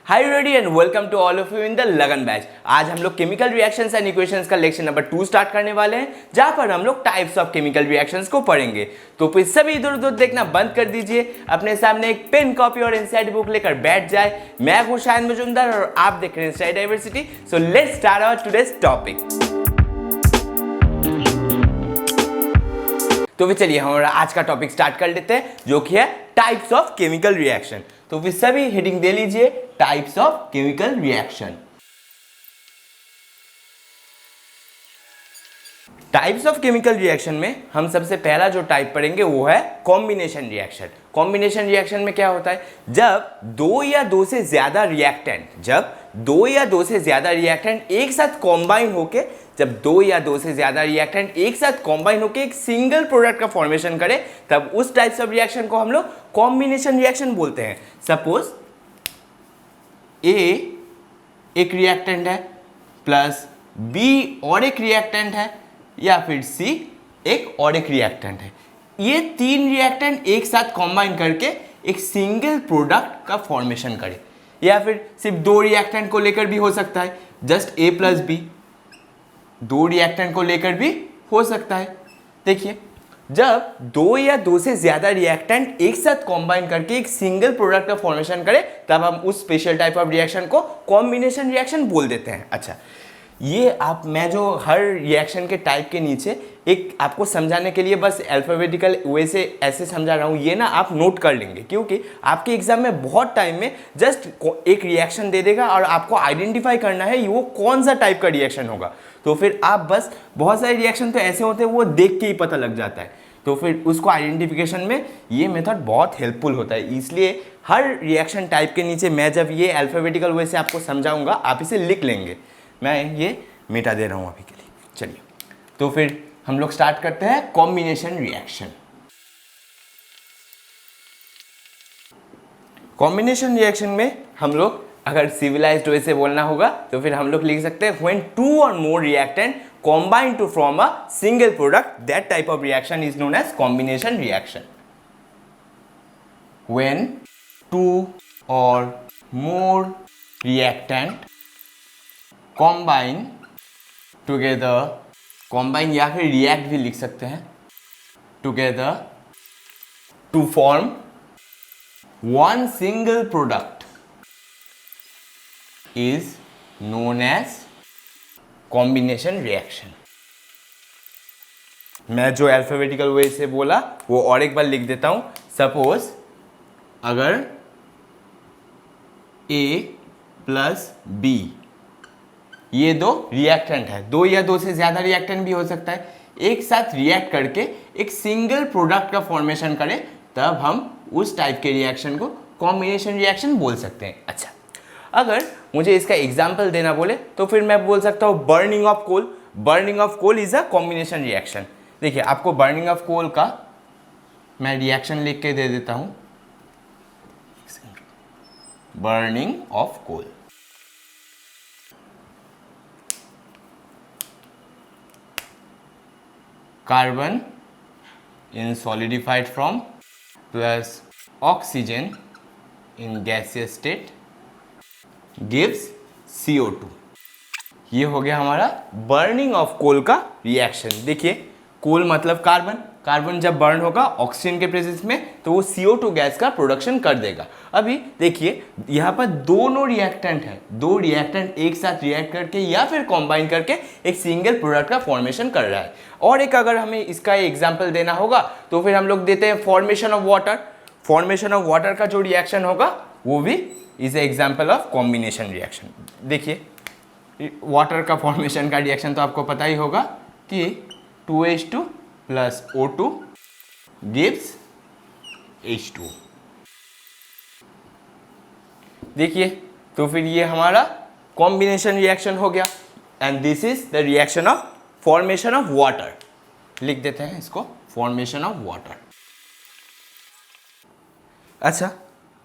Hi ready and welcome to all of you in the Lagan batch. आज हम लोग chemical reactions and equations का lecture number 2 start करने वाले हैं, जहां पर हम लोग टाइप्स ऑफ केमिकल रिएक्शंस को पढ़ेंगे। तो फिर सभी इधर उधर देखना बंद कर दीजिए, अपने सामने एक पेन कॉपी और इनसाइड बुक लेकर बैठ जाए। मैं हूं शाहिद मजुमदार और आप देख रहे हैं style diversity. So let's start our today's topic. तो फिर चलिए हमारा आज का टॉपिक स्टार्ट कर लेते हैं, जो कि है टाइप्स ऑफ केमिकल रिएक्शन। तो फिर सभी हेडिंग दे लीजिए, types of chemical reaction. Types of chemical reaction में हम सबसे पहला जो टाइप पढ़ेंगे वो है कॉम्बिनेशन रिएक्शन। कॉम्बिनेशन रिएक्शन में क्या होता है, जब दो या दो से ज्यादा रिएक्टेंट एक साथ कॉम्बाइन होके एक सिंगल प्रोडक्ट का फॉर्मेशन करे, तब उस टाइप्स ऑफ रिएक्शन को हम लोग कॉम्बिनेशन रिएक्शन बोलते हैं। सपोज ए एक रिएक्टेंट है प्लस बी और एक रिएक्टेंट है, या फिर सी एक और एक रिएक्टेंट है। ये तीन रिएक्टेंट एक साथ कॉम्बाइन करके एक सिंगल प्रोडक्ट का फॉर्मेशन करे, या फिर सिर्फ दो रिएक्टेंट को लेकर भी हो सकता है, जस्ट ए प्लस बी। दो रिएक्टेंट को लेकर भी हो सकता है। देखिए, जब दो या दो से ज्यादा रिएक्टेंट एक साथ कॉम्बाइन करके एक सिंगल प्रोडक्ट का फॉर्मेशन करे, तब हम उस स्पेशल टाइप ऑफ रिएक्शन को कॉम्बिनेशन रिएक्शन बोल देते हैं। अच्छा, ये मैं जो हर रिएक्शन के टाइप के नीचे एक आपको समझाने के लिए बस अल्फाबेटिकल वे से ऐसे समझा रहा हूँ, ये ना आप नोट कर लेंगे, क्योंकि आपके एग्जाम में बहुत टाइम में जस्ट एक रिएक्शन दे देगा और आपको आइडेंटिफाई करना है वो कौन सा टाइप का रिएक्शन होगा। तो फिर आप बस, बहुत सारे रिएक्शन तो ऐसे होते हैं वो देख के ही पता लग जाता है, तो फिर उसको आइडेंटिफिकेशन में ये मेथड बहुत हेल्पफुल होता है। इसलिए हर रिएक्शन टाइप के नीचे मैं जब ये अल्फाबेटिकल वे से आपको समझाऊंगा, आप इसे लिख लेंगे। मैं ये मिटा दे रहा हूं अभी के लिए। चलिए, तो फिर हम लोग स्टार्ट करते हैं कॉम्बिनेशन रिएक्शन। कॉम्बिनेशन रिएक्शन में हम लोग अगर सिविलाइज्ड वे से बोलना होगा तो फिर हम लोग लिख सकते हैं when to or more reactant combine to form a single product, that type of reaction is known as combination reaction. When two or more reactant combine together, combine या फिर react भी लिख सकते हैं, together to form one single product is known as combination reaction. मैं जो alphabetical वे से बोला वो और एक बार लिख देता हूं। सपोज अगर ए प्लस बी ये दो रिएक्टेंट है, दो या दो से ज्यादा रिएक्टेंट भी हो सकता है, एक साथ रिएक्ट करके एक सिंगल प्रोडक्ट का फॉर्मेशन करें, तब हम उस टाइप के रिएक्शन को कॉम्बिनेशन रिएक्शन बोल सकते हैं। अच्छा, अगर मुझे इसका एग्जाम्पल देना बोले तो फिर मैं बोल सकता हूँ burning of coal. Burning of coal is a combination reaction. देखिए, आपको बर्निंग ऑफ कोल का मैं रिएक्शन लिख के दे देता हूँ। Burning of coal, carbon in solidified form plus oxygen in gaseous state gives CO2। ये हो गया हमारा बर्निंग ऑफ कोल का रिएक्शन। देखिए, कोल मतलब कार्बन, कार्बन जब बर्न होगा ऑक्सीजन के प्रेजेंस में तो वो CO2 गैस का प्रोडक्शन कर देगा। अभी देखिए, यहाँ पर दोनों रिएक्टेंट है, दो रिएक्टेंट एक साथ रिएक्ट करके या फिर कॉम्बाइन करके एक सिंगल प्रोडक्ट का फॉर्मेशन कर रहा है। और एक अगर हमें इसका एग्जाम्पल देना होगा तो फिर हम लोग देते हैं formation of water. Formation of water का जो रिएक्शन होगा वो भी is a example of combination reaction. देखिए, वाटर का फॉर्मेशन का रिएक्शन तो आपको पता ही होगा कि 2H2 plus O2 gives H2। देखिए, तो फिर ये हमारा कॉम्बिनेशन रिएक्शन हो गया, and this is the reaction of formation of water. लिख देते हैं इसको, फॉर्मेशन ऑफ वाटर। अच्छा,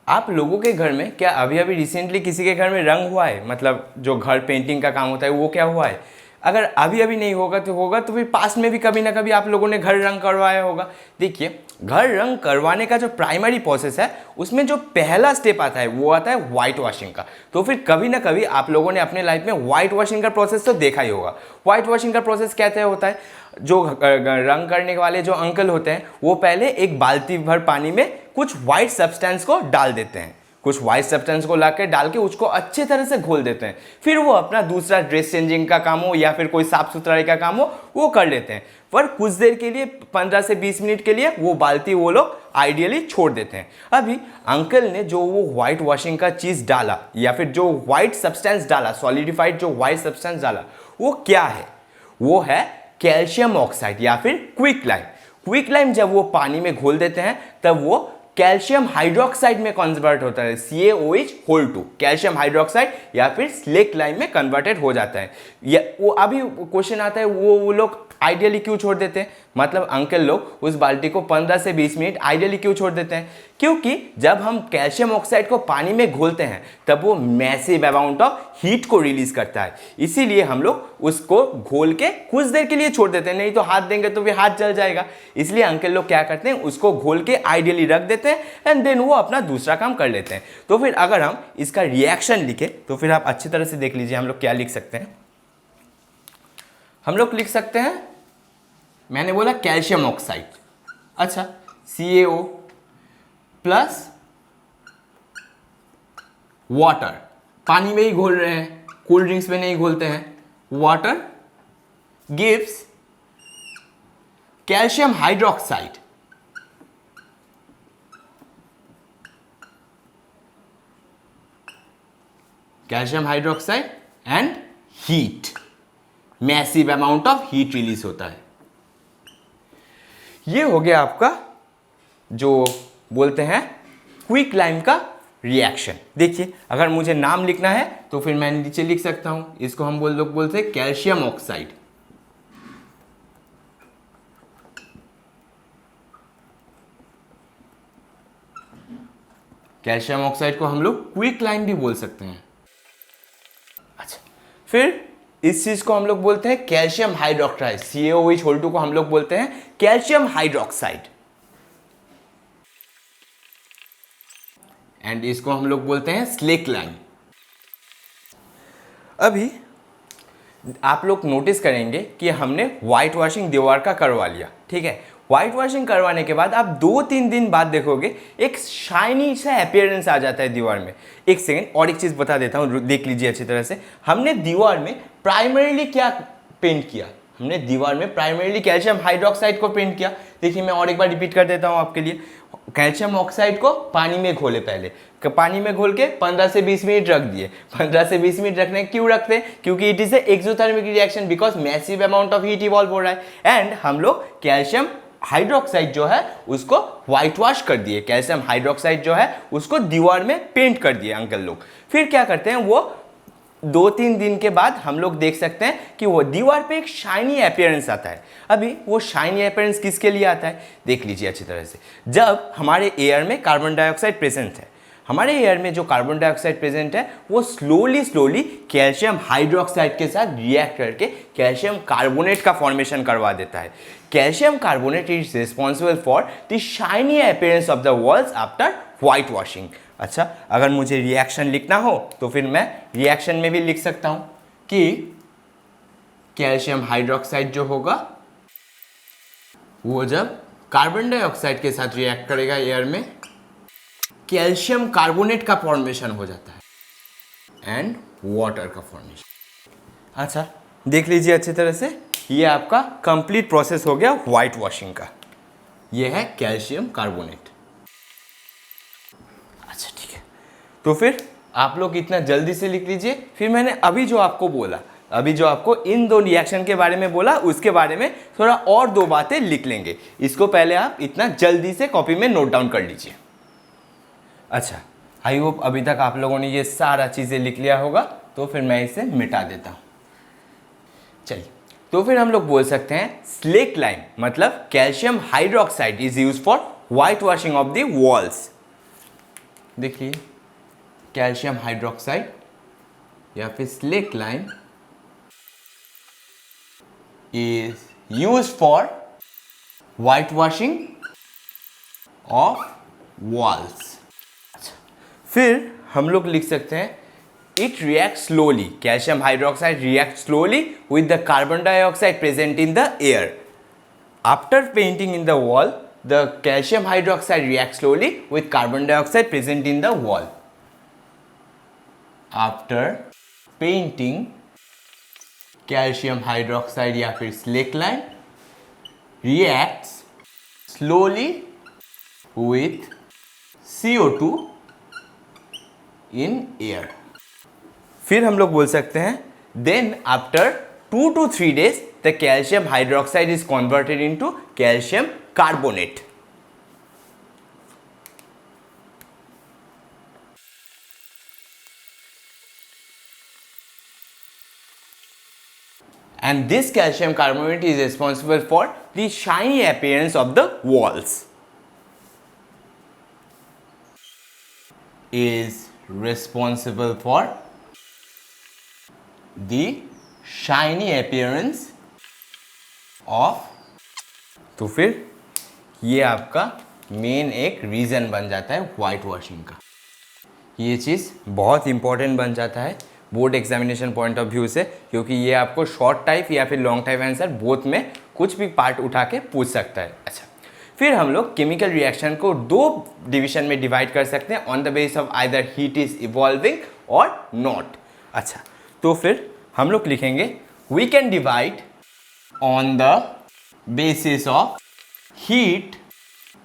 आप लोगों के घर में क्या अभी अभी रिसेंटली किसी के घर में रंग हुआ है, मतलब जो घर पेंटिंग का काम होता है वो क्या हुआ है? अगर अभी अभी नहीं होगा तो फिर पास्ट में भी कभी ना कभी आप लोगों ने घर रंग करवाया होगा। देखिए, घर रंग करवाने का जो प्राइमरी प्रोसेस है उसमें जो पहला स्टेप आता है वो आता है वाइट वॉशिंग का। तो फिर कभी ना कभी आप लोगों ने अपने लाइफ में वाइट वॉशिंग का प्रोसेस तो देखा ही होगा। वाइट वॉशिंग का प्रोसेस कैसे होता है, जो रंग करने वाले जो अंकल होते हैं वो पहले एक बाल्टी भर पानी में कुछ वाइट सब्सटेंस को डाल देते हैं, कुछ वाइट सब्सटेंस को लाकर डाल के उसको अच्छे तरह से घोल देते हैं। फिर वो अपना दूसरा ड्रेस चेंजिंग का काम हो या फिर कोई साफ सुथराई का काम हो वो कर लेते हैं। पर कुछ देर के लिए 15 से 20 मिनट के लिए वो बाल्टी वो लोग आइडियली छोड़ देते हैं। अभी अंकल ने जो वो वाइट वॉशिंग का चीज़ डाला या फिर जो वाइट सब्सटेंस डाला, सॉलिडिफाइड जो वाइट सब्सटेंस डाला, वो क्या है, वो है कैल्शियम ऑक्साइड या फिर क्विक लाइम। क्विक लाइम जब वो पानी में घोल देते हैं तब वो कैल्शियम हाइड्रोक्साइड में कन्वर्ट होता है, CaOH2 कैल्शियम हाइड्रोक्साइड या फिर स्लेक लाइम में कन्वर्टेड हो जाता है। या वो अभी क्वेश्चन आता है वो लोग आइडियली क्यों छोड़ देते हैं, मतलब अंकल लोग उस बाल्टी को 15 से 20 मिनट आइडियली क्यों छोड़ देते हैं, क्योंकि जब हम कैल्शियम ऑक्साइड को पानी में घोलते हैं तब वो मैसिव अमाउंट ऑफ हीट को रिलीज करता है, इसीलिए हम लोग उसको घोल के कुछ देर के लिए छोड़ देते हैं, नहीं तो हाथ देंगे तो फिर हाथ जल जाएगा। इसलिए अंकल लोग क्या करते हैं, उसको घोल के आइडियली रख देते हैं एंड देन वो अपना दूसरा काम कर लेते हैं। तो फिर अगर हम इसका रिएक्शन लिखे तो फिर आप अच्छी तरह से देख लीजिए हम लोग क्या लिख सकते हैं। हम लोग लिख सकते हैं, मैंने बोला कैल्शियम ऑक्साइड, अच्छा CaO प्लस वाटर, पानी में ही घोल रहे हैं, कोल्ड ड्रिंक्स में नहीं घोलते हैं, water gives calcium hydroxide, calcium hydroxide and heat, massive amount of heat release होता है। ये हो गया आपका जो बोलते हैं क्विक लाइम का रिएक्शन। देखिए, अगर मुझे नाम लिखना है तो फिर मैं नीचे लिख सकता हूं, इसको हम लोग बोलते हैं कैल्शियम ऑक्साइड। कैल्शियम ऑक्साइड को हम लोग क्विक लाइम भी बोल सकते हैं। अच्छा, फिर इस चीज को हम लोग बोलते हैं कैल्शियम हाइड्रोक्साइड, CaOH2 को हम लोग बोलते हैं कैल्शियम हाइड्रोक्साइड, एंड इसको हम लोग बोलते हैं स्लेक लाइम। अभी आप लोग नोटिस करेंगे कि हमने व्हाइट वॉशिंग दीवार का करवा लिया, ठीक है। व्हाइट वॉशिंग करवाने के बाद आप 2-3 दिन बाद देखोगे एक शाइनी सा अपीयरेंस आ जाता है दीवार में। एक सेकेंड, और एक चीज़ बता देता हूँ, देख लीजिए अच्छी तरह से। हमने दीवार में प्राइमरीली क्या पेंट किया, हमने दीवार में प्राइमरीली कैल्शियम हाइड्रोक्साइड को पेंट किया। देखिए, मैं और एक बार रिपीट कर देता हूँ आपके लिए। कैल्शियम ऑक्साइड को पानी में घोले, पहले पानी में घोल के 15 से 20 मिनट रख दिए। 15 से 20 मिनट रखने क्यों रखते हैं, क्योंकि it is a exothermic reaction, because massive amount of heat evolve हो रहा है। एंड हम लोग कैल्शियम हाइड्रोक्साइड जो है उसको व्हाइट वॉश कर दिए, कैल्शियम हाइड्रोक्साइड जो है उसको दीवार में पेंट कर दिए अंकल लोग। फिर क्या करते हैं, वो 2-3 दिन के बाद हम लोग देख सकते हैं कि वो दीवार पे एक शाइनी अपीयरेंस आता है। अभी वो शाइनी अपीयरेंस किसके लिए आता है, देख लीजिए अच्छी तरह से। जब हमारे एयर में कार्बन डाइऑक्साइड प्रेजेंट है, हमारे एयर में जो कार्बन डाइऑक्साइड प्रेजेंट है वो स्लोली कैल्शियम हाइड्रोक्साइड के साथ रिएक्ट करके कैल्शियम कार्बोनेट का फॉर्मेशन करवा देता है। Calcium carbonate is responsible for the shiny appearance of the walls after white washing. अच्छा, अगर मुझे रिएक्शन लिखना हो तो फिर मैं रिएक्शन में भी लिख सकता हूं कि कैल्शियम हाइड्रोक्साइड जो होगा वो जब कार्बन डाइऑक्साइड के साथ रिएक्ट करेगा एयर में, कैल्शियम कार्बोनेट का फॉर्मेशन हो जाता है एंड वाटर का फॉर्मेशन। अच्छा, देख लीजिए अच्छी तरह से, ये आपका कंप्लीट प्रोसेस हो गया व्हाइट वॉशिंग का। ये है कैल्शियम कार्बोनेट। अच्छा, ठीक है, तो फिर आप लोग इतना जल्दी से लिख लीजिए। फिर मैंने अभी जो आपको बोला, अभी जो आपको इन 2 रिएक्शन के बारे में बोला, उसके बारे में थोड़ा और 2 बातें लिख लेंगे। इसको पहले आप इतना जल्दी से कॉपी में नोट डाउन कर लीजिए। अच्छा, आई होप अभी तक आप लोगों ने ये सारा चीज़ें लिख लिया होगा, तो फिर मैं इसे मिटा देता हूँ। चलिए, तो फिर हम लोग बोल सकते हैं स्लेक लाइम मतलब calcium hydroxide is use for white washing of the walls. देखिए, कैल्शियम हाइड्रोक्साइड या फिर slack lime is used for whitewashing of walls. फिर हम लोग लिख सकते हैं it reacts slowly. Calcium hydroxide reacts slowly with the carbon dioxide present in the air. After painting in the wall, the calcium hydroxide reacts slowly with carbon dioxide present in the wall. After painting, calcium hydroxide या फिर slackline reacts slowly with CO2 in air. फिर हम लोग बोल सकते हैं then after 2 to 3 days the calcium hydroxide is converted into calcium carbonate. And this calcium carbonate is responsible for the shiny appearance of the walls. Is responsible for the shiny appearance of. तो फिर ये आपका main एक reason बन जाता है white washing का. ये चीज़ बहुत इंपॉर्टेंट बन जाता है board examination point of view से, क्योंकि ये आपको शॉर्ट टाइप या फिर लॉन्ग टाइप आंसर बोथ में कुछ भी पार्ट उठा के पूछ सकता है. अच्छा, फिर हम लोग केमिकल रिएक्शन को दो डिवीजन में डिवाइड कर सकते हैं on the base of either heat is evolving or not. अच्छा, तो फिर हम लोग लिखेंगे we can divide on the basis of heat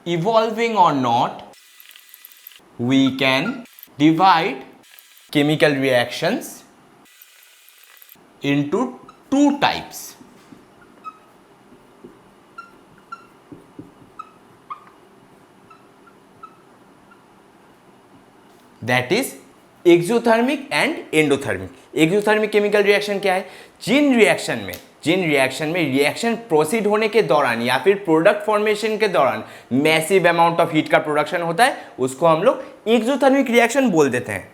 evolving or not. We can divide chemical reactions into two types. That is exothermic and endothermic. exothermic chemical reaction क्या है? जिन reaction में reaction proceed होने के दौरान या फिर प्रोडक्ट फॉर्मेशन के दौरान मैसिव अमाउंट ऑफ हीट का प्रोडक्शन होता है, उसको हम लोग एक्सोथर्मिक रिएक्शन बोल देते हैं.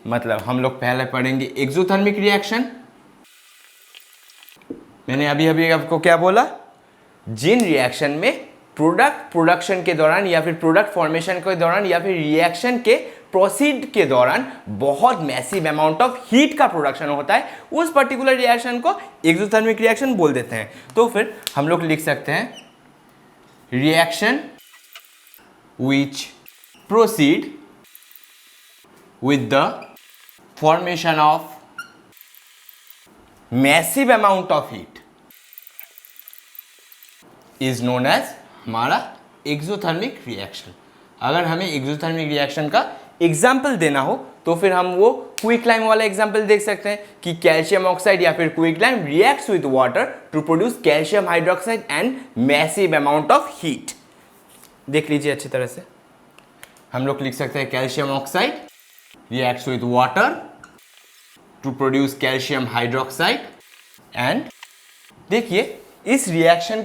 मतलब हम लोग पहले पढ़ेंगे एक्सोथर्मिक रिएक्शन. मैंने अभी आपको क्या बोला? जिन रिएक्शन में प्रोडक्ट प्रोडक्शन के दौरान या फिर प्रोडक्ट फॉर्मेशन के दौरान या फिर रिएक्शन के प्रोसीड के दौरान बहुत मैसिव अमाउंट ऑफ हीट का प्रोडक्शन होता है, उस पर्टिकुलर रिएक्शन को एक्सोथर्मिक रिएक्शन बोल देते हैं. तो फिर हम लोग लिख सकते हैं reaction which proceed with the formation of massive amount of heat is known as हमारा exothermic reaction. अगर हमें exothermic reaction का एग्जाम्पल देना हो तो फिर हम वो क्विक लाइम वाला एग्जाम्पल देख सकते हैं कि कैल्शियम ऑक्साइड या फिर quick lime reacts with water to produce calcium hydroxide and massive amount of heat. देख लीजिए अच्छी तरह से. हम लोग लिख सकते हैं calcium oxide reacts with water to produce calcium hydroxide. and देखिए इस रिएक्शन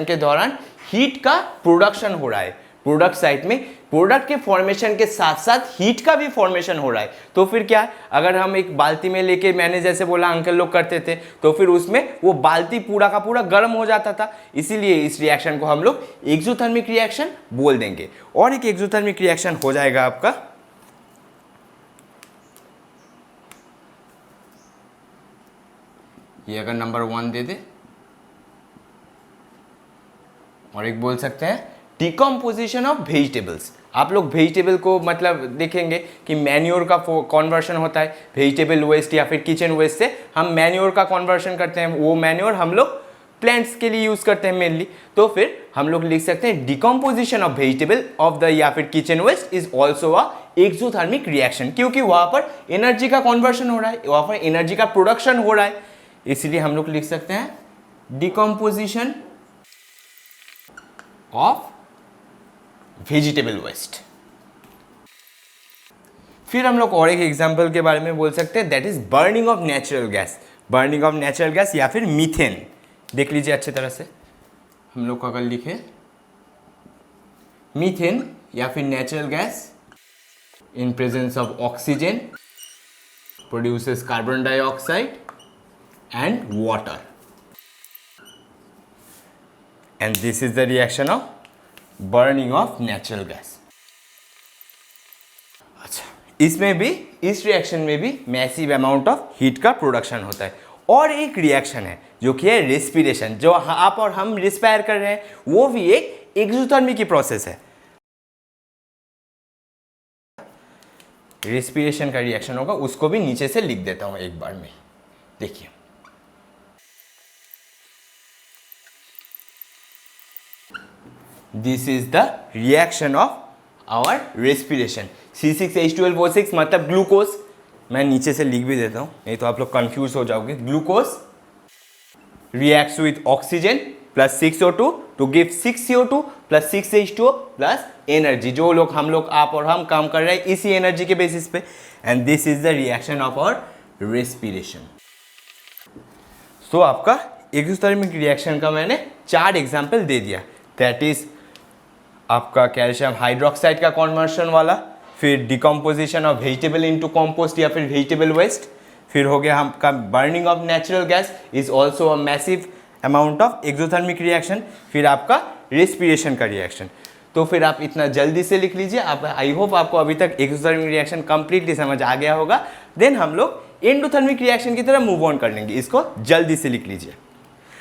के दौरान हीट का प्रोडक्शन हो रहा है. प्रोडक्ट साइड में प्रोडक्ट के फॉर्मेशन के साथ साथ हीट का भी फॉर्मेशन हो रहा है. तो फिर क्या, अगर हम एक बाल्टी में लेके, मैंने जैसे बोला अंकल लोग करते थे, तो फिर उसमें वो बाल्टी पूरा का पूरा गर्म हो जाता था. इसीलिए इस रिएक्शन को हम लोग एक्सोथर्मिक रिएक्शन बोल देंगे. और एक एक्सोथर्मिक रिएक्शन हो जाएगा आपका ये, अगर नंबर 1 दे दे, और एक बोल सकते हैं डिकम्पोजिशन ऑफ वेजिटेबल्स. आप लोग वेजिटेबल को मतलब देखेंगे कि मैन्योर का कन्वर्शन होता है. वेजिटेबल वेस्ट या फिर किचन वेस्ट से हम मैन्योर का कन्वर्शन करते हैं. वो मैन्योर हम लोग प्लांट्स के लिए यूज़ करते हैं मेनली. तो फिर हम लोग लिख सकते हैं decomposition of vegetable of the या फिर kitchen waste is also a exothermic reaction, क्योंकि वहाँ पर एनर्जी का कन्वर्शन हो रहा है, वहाँ पर एनर्जी का प्रोडक्शन हो रहा है. इसलिए हम लोग लिख सकते हैं डिकम्पोजिशन ऑफ वेजिटेबल वेस्ट. फिर हम लोग और एक एग्जांपल के बारे में बोल सकते हैं, that is burning of natural gas. Burning of natural gas या फिर मीथेन. देख लीजिए अच्छी तरह से. हम लोग अगर लिखे मीथेन या फिर natural gas in presence of oxygen produces carbon dioxide and water. And this is the reaction of burning of natural gas. अच्छा, इसमें भी, इस रिएक्शन में भी मैसिव अमाउंट ऑफ हीट का प्रोडक्शन होता है। और एक रिएक्शन है जो कि है रेस्पिरेशन, जो आप और हम रिस्पायर कर रहे हैं, वो भी एक एक्सोथर्मी की प्रोसेस है। रेस्पिरेशन का रिएक्शन होगा, उसको भी नीचे से लिख देता हूं एक बार में। देखिए, this is the reaction of our respiration. C6H12O6 मतलब ग्लूकोज, मैं नीचे से लिख भी देता हूं, नहीं तो आप लोग कंफ्यूज हो जाओगे। Glucose reacts with oxygen plus 6O2 to give 6CO2 plus 6H2O plus energy। जो लोग, हम लोग, आप और हम काम कर रहे हैं इसी एनर्जी के बेसिस पे। And this is the reaction of our respiration. So आपका एक्सोथर्मिक रिएक्शन का मैंने 4 एग्जाम्पल दे दिया। दैट इज आपका कैल्शियम हाइड्रोक्साइड का कन्वर्शन वाला, फिर decomposition of vegetable into compost या फिर वेजिटेबल वेस्ट, फिर हो गया आपका burning of natural gas is also a massive amount of exothermic reaction, फिर आपका रेस्पिरेशन का रिएक्शन। तो फिर आप इतना जल्दी से लिख लीजिए। आप, आई होप आपको अभी तक एक्सोथर्मिक रिएक्शन कंप्लीटली समझ आ गया होगा। देन हम लोग एंडोथर्मिक रिएक्शन की तरफ मूव ऑन कर लेंगे। इसको जल्दी से लिख लीजिए।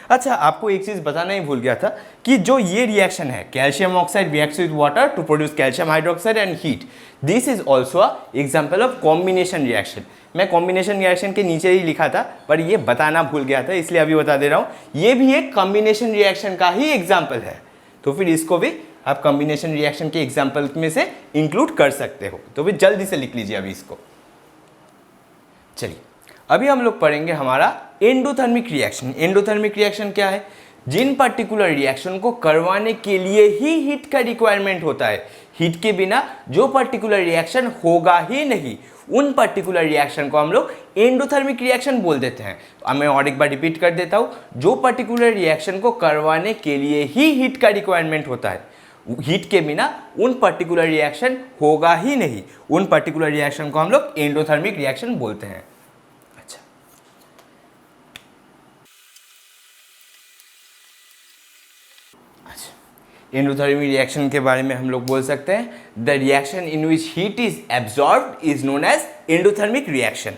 अच्छा, आपको एक चीज़ बताना ही भूल गया था कि जो ये रिएक्शन है, calcium oxide reacts with water to produce calcium hydroxide and heat, this is also a example of combination reaction. मैं कॉम्बिनेशन रिएक्शन के नीचे ही लिखा था, पर ये बताना भूल गया था, इसलिए अभी बता दे रहा हूँ। ये भी एक कॉम्बिनेशन रिएक्शन का ही एग्जाम्पल है, तो फिर इसको भी आप कॉम्बिनेशन रिएक्शन के एग्जाम्पल में से इंक्लूड कर सकते हो। तो फिर जल्दी से लिख लीजिए अभी इसको। चलिए, अभी हम लोग पढ़ेंगे हमारा एंडोथर्मिक रिएक्शन। एंडोथर्मिक रिएक्शन क्या है? जिन पर्टिकुलर रिएक्शन को करवाने के लिए ही हीट का रिक्वायरमेंट होता है, हीट के बिना जो पर्टिकुलर रिएक्शन होगा ही नहीं, उन पर्टिकुलर रिएक्शन को हम लोग एंडोथर्मिक रिएक्शन बोल देते हैं। अब मैं और एक बार रिपीट कर देता हूँ, जो पर्टिकुलर रिएक्शन को करवाने के लिए ही हीट का रिक्वायरमेंट होता है, हीट के बिना उन पर्टिकुलर रिएक्शन होगा ही नहीं, उन पर्टिकुलर रिएक्शन को हम लोग एंडोथर्मिक रिएक्शन बोलते हैं। एंडोथर्मिक रिएक्शन के बारे में हम लोग बोल सकते हैं, the reaction in which heat is absorbed is known as endothermic reaction.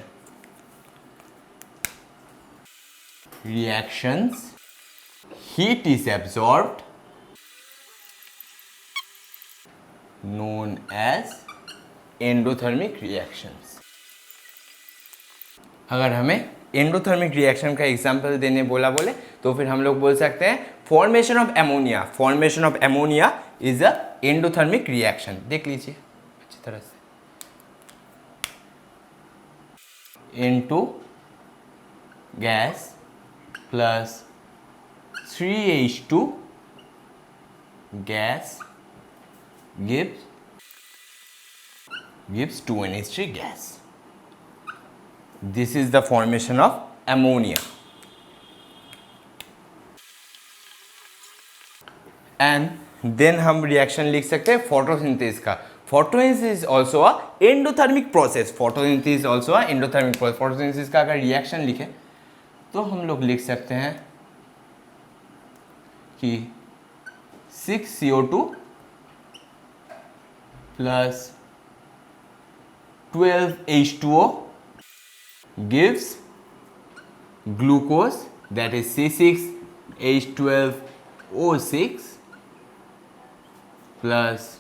Reactions heat is absorbed known as endothermic reactions. अगर हमें एंडोथर्मिक रिएक्शन का एग्जाम्पल देने बोले तो फिर हम लोग बोल सकते हैं formation of ammonia. Formation of ammonia is a endothermic reaction. देख लीजिए अच्छी तरह से, N2 gas plus 3H2 gas gives 2NH3 gas. This is the formation of ammonia. And then हम रिएक्शन लिख सकते हैं फोटोसिंथेसिस का। Photosynthesis is also a endothermic process. Photosynthesis is also a endothermic process. Photosynthesis का अगर reaction लिखे तो हम लोग लिख सकते हैं कि 6CO2 plus 12H2O gives glucose, that is C6H12O6 plus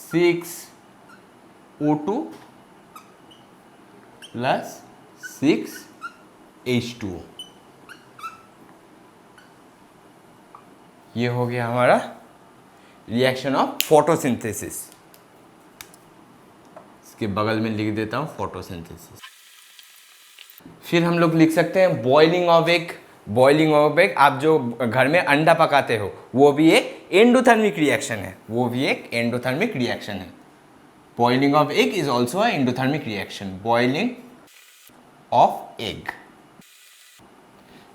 6O2 plus 6H2O। ये हो गया हमारा रिएक्शन ऑफ फोटोसिंथेसिस। इसके बगल में लिख देता हूं फोटोसिंथेसिस। फिर हम लोग लिख सकते हैं boiling of egg. Boiling of egg, आप जो घर में अंडा पकाते हो, वो भी एक एंडोथर्मिक रिएक्शन है। वो भी एक एंडोथर्मिक रिएक्शन है। Boiling of egg is also a endothermic reaction. Boiling of egg.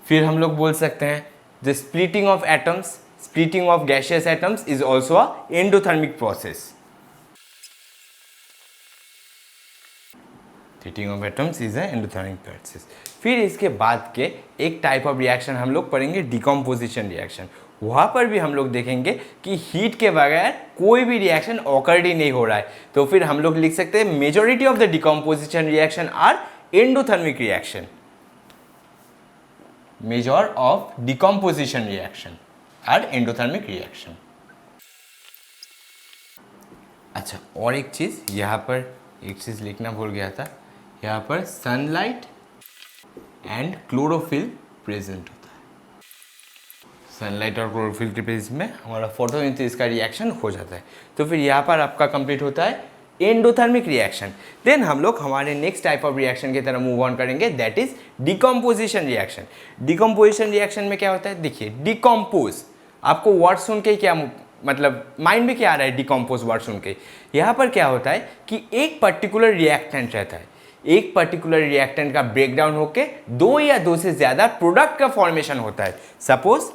फिर हम लोग बोल सकते हैं the splitting of atoms, splitting of gaseous atoms is also a endothermic process. Splitting of atoms is a endothermic process. फिर इसके बाद के एक टाइप ऑफ रिएक्शन हम लोग पढ़ेंगे डिकम्पोजिशन रिएक्शन। वहाँ पर भी हम लोग देखेंगे कि हीट के बगैर कोई भी रिएक्शन ऑकर्ड ही नहीं हो रहा है। तो फिर हम लोग लिख सकते हैं majority of the decomposition reaction are endothermic reaction. Major of decomposition reaction are endothermic reaction. अच्छा, और एक चीज़ यहाँ पर एक चीज़ लिखना भूल गया था, यहाँ पर सनलाइट एंड क्लोरोफिल प्रेजेंट होता है। सनलाइट और क्लोरोफिल के प्रेजेंस में हमारा फोटोसिंथेसिस का रिएक्शन हो जाता है। तो फिर यहाँ पर आपका कंप्लीट होता है एंडोथर्मिक रिएक्शन। देन हम लोग हमारे नेक्स्ट टाइप ऑफ रिएक्शन की तरफ मूव ऑन करेंगे, that is decomposition reaction. Decomposition reaction में क्या होता है, देखिए डिकम्पोज, आपको वर्ड सुन के क्या मतलब माइंड में क्या आ रहा है, डिकम्पोज वर्ड सुन के। यहाँ पर क्या होता है कि एक पर्टिकुलर रिएक्टेंट रहता है, एक पर्टिकुलर रिएक्टेंट का ब्रेकडाउन होके दो या दो से ज़्यादा प्रोडक्ट का फॉर्मेशन होता है। सपोज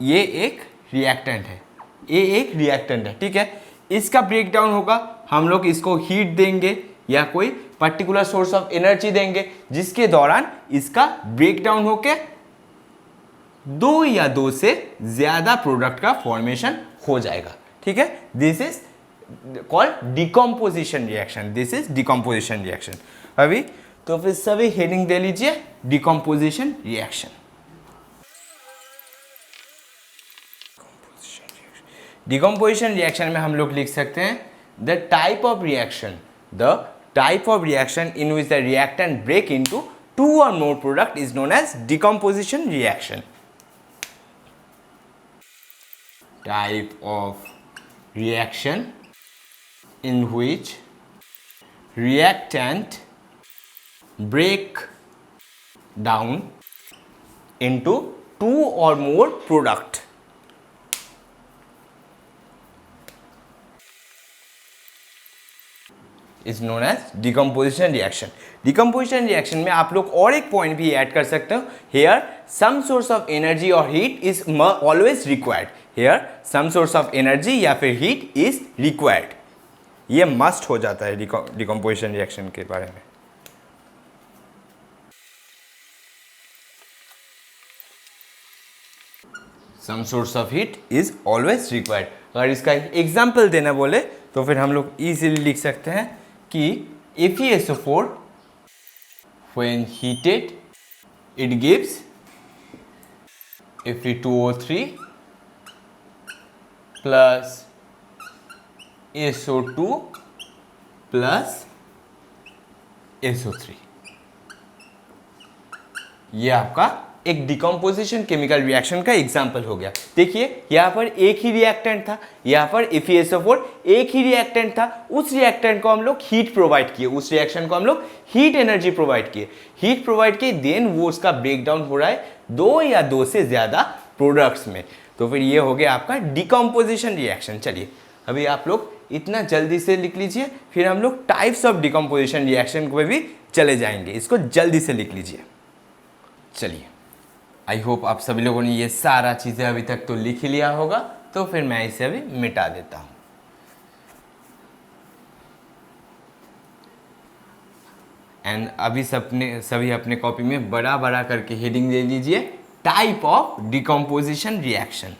ये एक रिएक्टेंट है, ये एक रिएक्टेंट है, ठीक है, इसका ब्रेकडाउन होगा, हम लोग इसको हीट देंगे या कोई पर्टिकुलर सोर्स ऑफ एनर्जी देंगे जिसके दौरान इसका ब्रेकडाउन होके दो या दो से ज्यादा प्रोडक्ट का फॉर्मेशन हो जाएगा, ठीक है। This is called decomposition reaction, this is decomposition reaction. अभी तो फिर सभी हेडिंग दे लीजिए डिकम्पोजिशन रिएक्शन। डिकम्पोजिशन रिएक्शन में हम लोग लिख सकते हैं the type of reaction, the type of reaction in which the reactant break into two or more product is known as decomposition reaction. Type of reaction in which reactant break down into two or more product is known as decomposition reaction. Decomposition reaction में आप लोग और एक point भी add कर सकते हो, here some source of energy or heat is always required. Here some source of energy या फिर heat is required. ये मस्ट हो जाता है डिकम्पोजिशन रिएक्शन के बारे में। Some source of heat is always required. अगर इसका एग्जाम्पल देना बोले तो फिर हम लोग इजीली लिख सकते हैं कि FeSO4 when heated it gives Fe2O3 plus SO2 plus SO3। ये आपका एक डिकम्पोजिशन केमिकल रिएक्शन का एग्जाम्पल हो गया। देखिए यहाँ पर एक ही रिएक्टेंट था, यहाँ पर FeSO4 एक ही रिएक्टेंट था, उस रिएक्टेंट को हम लोग हीट प्रोवाइड किए, उस रिएक्शन को हम लोग हीट एनर्जी प्रोवाइड किए, हीट प्रोवाइड किए, देन वो उसका ब्रेकडाउन हो रहा है दो या दो से ज़्यादा प्रोडक्ट्स में। तो फिर ये हो गया आपका डिकम्पोजिशन रिएक्शन। चलिए अभी आप लोग इतना जल्दी से लिख लीजिए, फिर हम लोग टाइप्स ऑफ डिकम्पोजिशन रिएक्शन को भी चले जाएंगे, इसको जल्दी से लिख लीजिए। चलिए आई होप आप सभी लोगों ने ये सारा चीज़ें अभी तक तो लिख ही लिया होगा, तो फिर मैं इसे अभी मिटा देता हूँ। एंड अभी सभी अपने कॉपी में बड़ा बड़ा करके हेडिंग दे दीजिए टाइप ऑफ डिकम्पोजिशन रिएक्शन।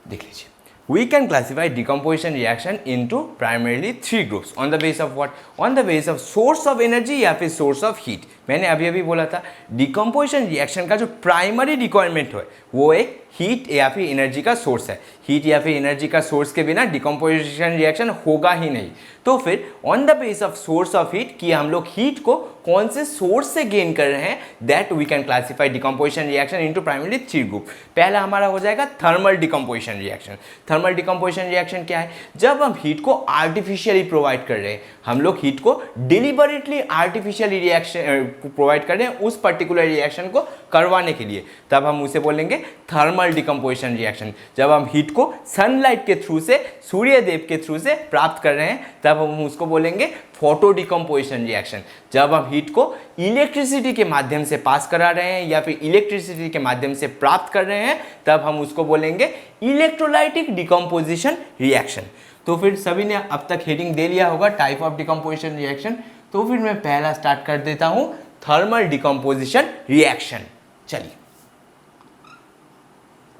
देख लीजिए, we can classify decomposition reaction into primarily three groups on the basis of what? On the basis of source of energy या फिर source of heat। मैंने अभी अभी बोला था decomposition reaction का जो primary requirement है वो एक हीट या फिर एनर्जी का सोर्स है। हीट या फिर एनर्जी का सोर्स के बिना डिकम्पोजिशन रिएक्शन होगा ही नहीं। तो फिर on the base of source of heat कि हम लोग हीट को कौन से सोर्स से गेन कर रहे हैं, that we can classify decomposition reaction into primary three group. पहला हमारा हो जाएगा thermal decomposition reaction. Thermal decomposition reaction क्या है? जब हम हीट को आर्टिफिशियली प्रोवाइड कर रहे हैं, हम लोग हीट को डिलिबरेटली आर्टिफिशियली रिएक्शन प्रोवाइड कर रहे हैं उस पर्टिकुलर रिएक्शन को करवाने के लिए, तब हम उसे बोलेंगे थर्मल डिकम्पोजिशन रिएक्शन। जब हम हीट को सनलाइट के थ्रू से, सूर्य देव के थ्रू से प्राप्त कर रहे हैं, तब हम उसको बोलेंगे फोटो डिकम्पोजिशन रिएक्शन। जब हम हीट को इलेक्ट्रिसिटी के माध्यम से पास करा रहे हैं या फिर इलेक्ट्रिसिटी के माध्यम से प्राप्त कर रहे हैं, तब हम उसको बोलेंगे इलेक्ट्रोलाइटिक डिकम्पोजिशन रिएक्शन। तो फिर सभी ने अब तक हेडिंग दे लिया होगा टाइप ऑफ डिकम्पोजिशन रिएक्शन। तो फिर मैं पहला स्टार्ट कर देता हूं, थर्मल डिकम्पोजिशन रिएक्शन। चलिए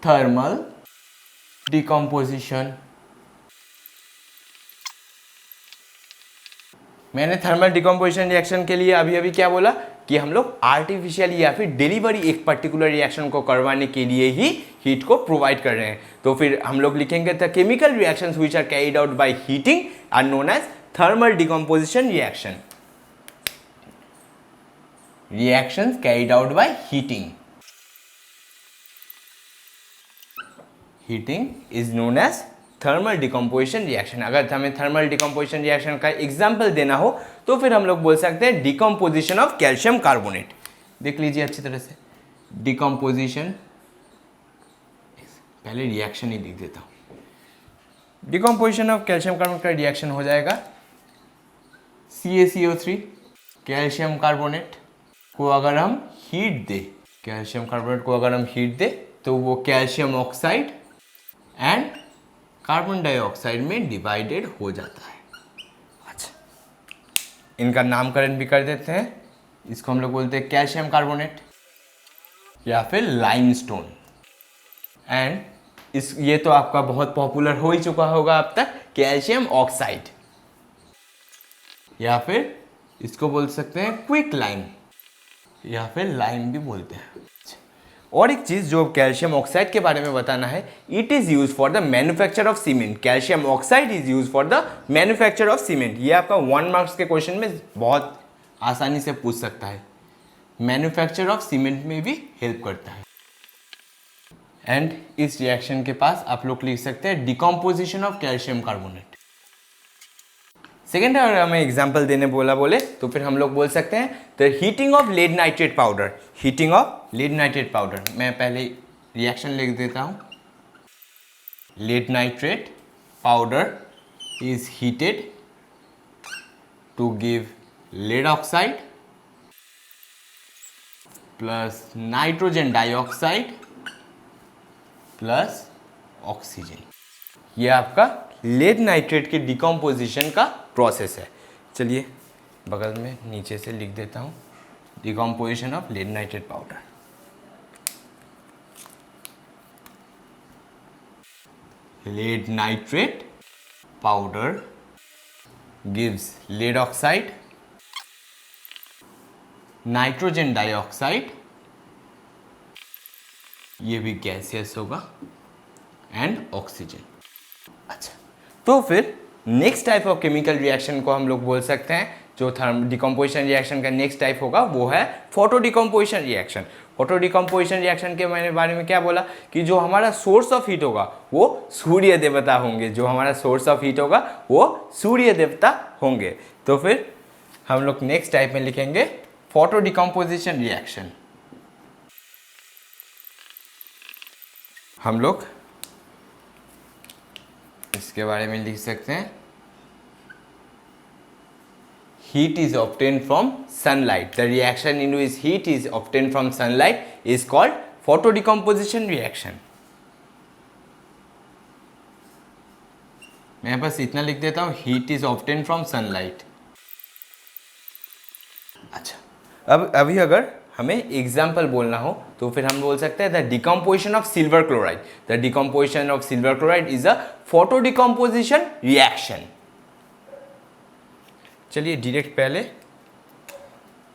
थर्मल डिकम्पोजिशन। मैंने थर्मल डिकम्पोजिशन रिएक्शन के लिए अभी अभी क्या बोला कि हम लोग आर्टिफिशियल या फिर डिलीवरी एक पर्टिकुलर रिएक्शन को करवाने के लिए ही हीट को प्रोवाइड कर रहे हैं। तो फिर हम लोग लिखेंगे the chemical reactions which are carried out by heating are known as thermal decomposition reaction. Reactions carried out by heating, heating is known as thermal decomposition reaction. अगर हमें थर्मल डिकम्पोजिशन रिएक्शन का एग्जाम्पल देना हो तो फिर हम लोग बोल सकते हैं डिकम्पोजिशन ऑफ कैल्शियम कार्बोनेट। देख लीजिए अच्छी तरह से, डिकम्पोजिशन, पहले रिएक्शन ही लिख देता हूं। डिकम्पोजिशन ऑफ कैल्शियम कार्बोनेट का रिएक्शन हो जाएगा CaCO3, कैल्शियम कार्बोनेट को अगर हम हीट दे, कैल्शियम कार्बोनेट को अगर हम हीट दे तो वो calcium oxide and carbon dioxide में डिवाइडेड हो जाता है। अच्छा, इनका नामकरण भी कर देते हैं। इसको हम लोग बोलते हैं कैल्शियम कार्बोनेट या फिर लाइमस्टोन। एंड ये तो आपका बहुत पॉपुलर हो ही चुका होगा अब तक, कैल्शियम ऑक्साइड, या फिर इसको बोल सकते हैं क्विक लाइम या फिर लाइम भी बोलते हैं। और एक चीज जो कैल्शियम ऑक्साइड के बारे में बताना है, it is use for the manufacture of cement. Calcium oxide is use for the manufacture of cement. ये आपका 1 मार्क्स के क्वेश्चन में बहुत आसानी से पूछ सकता है। मैन्युफैक्चर ऑफ सीमेंट में भी हेल्प करता है। एंड इस रिएक्शन के पास आप लोग लिख सकते हैं decomposition of calcium carbonate. Second, अगर हमें एग्जाम्पल देने बोले तो फिर हम लोग बोल सकते हैं the heating of lead nitrate powder. Heating of lead nitrate powder, मैं पहले रिएक्शन लिख देता हूं। Lead nitrate powder is heated to give lead oxide plus nitrogen dioxide plus oxygen. ये आपका लेड नाइट्रेट के डिकम्पोजिशन का प्रोसेस है। चलिए बगल में नीचे से लिख देता हूँ, decomposition of lead nitrate powder. Lead nitrate powder gives lead oxide, nitrogen dioxide, ये भी गैसियस होगा, एंड ऑक्सीजन। अच्छा, तो फिर next type of chemical reaction को हम लोग बोल सकते हैं, जो डिकम्पोजिशन रिएक्शन का नेक्स्ट टाइप होगा वो है photo decomposition reaction. Photo decomposition reaction के मैंने बारे में क्या बोला कि जो हमारा सोर्स ऑफ हीट होगा वो सूर्य देवता होंगे। जो हमारा सोर्स ऑफ हीट होगा वो सूर्य देवता होंगे। तो फिर हम लोग नेक्स्ट टाइप में लिखेंगे फोटो डिकम्पोजिशन रिएक्शन। हम लोग इसके बारे में लिख सकते हैं heat is obtained from sunlight. The reaction in which heat is obtained from sunlight is called photo decomposition reaction. मैं बस इतना लिख देता हूँ, heat is obtained from sunlight. अच्छा, अब अभी अगर हमें एग्जाम्पल बोलना हो तो फिर हम बोल सकते हैं the decomposition of silver chloride. The decomposition of silver chloride is a photo decomposition reaction. चलिए डायरेक्ट पहले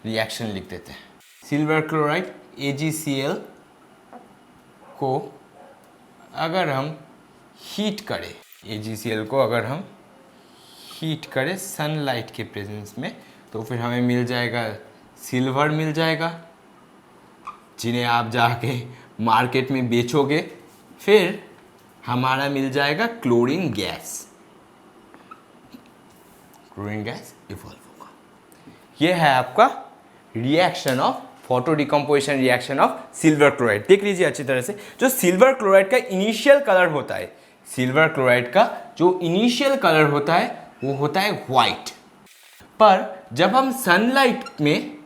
रिएक्शन लिख देते हैं। सिल्वर क्लोराइड AgCl को अगर हम हीट करें, AgCl को अगर हम हीट करें सनलाइट के प्रेजेंस में, तो फिर हमें मिल जाएगा सिल्वर मिल जाएगा, जिन्हें आप जाके मार्केट में बेचोगे। फिर हमारा मिल जाएगा chlorine gas. Chlorine gas evolve होगा। ये है आपका reaction of photo decomposition reaction of silver chloride. देख लीजिए अच्छी तरह से, जो सिल्वर क्लोराइड का इनिशियल कलर होता है, सिल्वर क्लोराइड का जो इनिशियल कलर होता है वो होता है व्हाइट। पर जब हम सनलाइट में,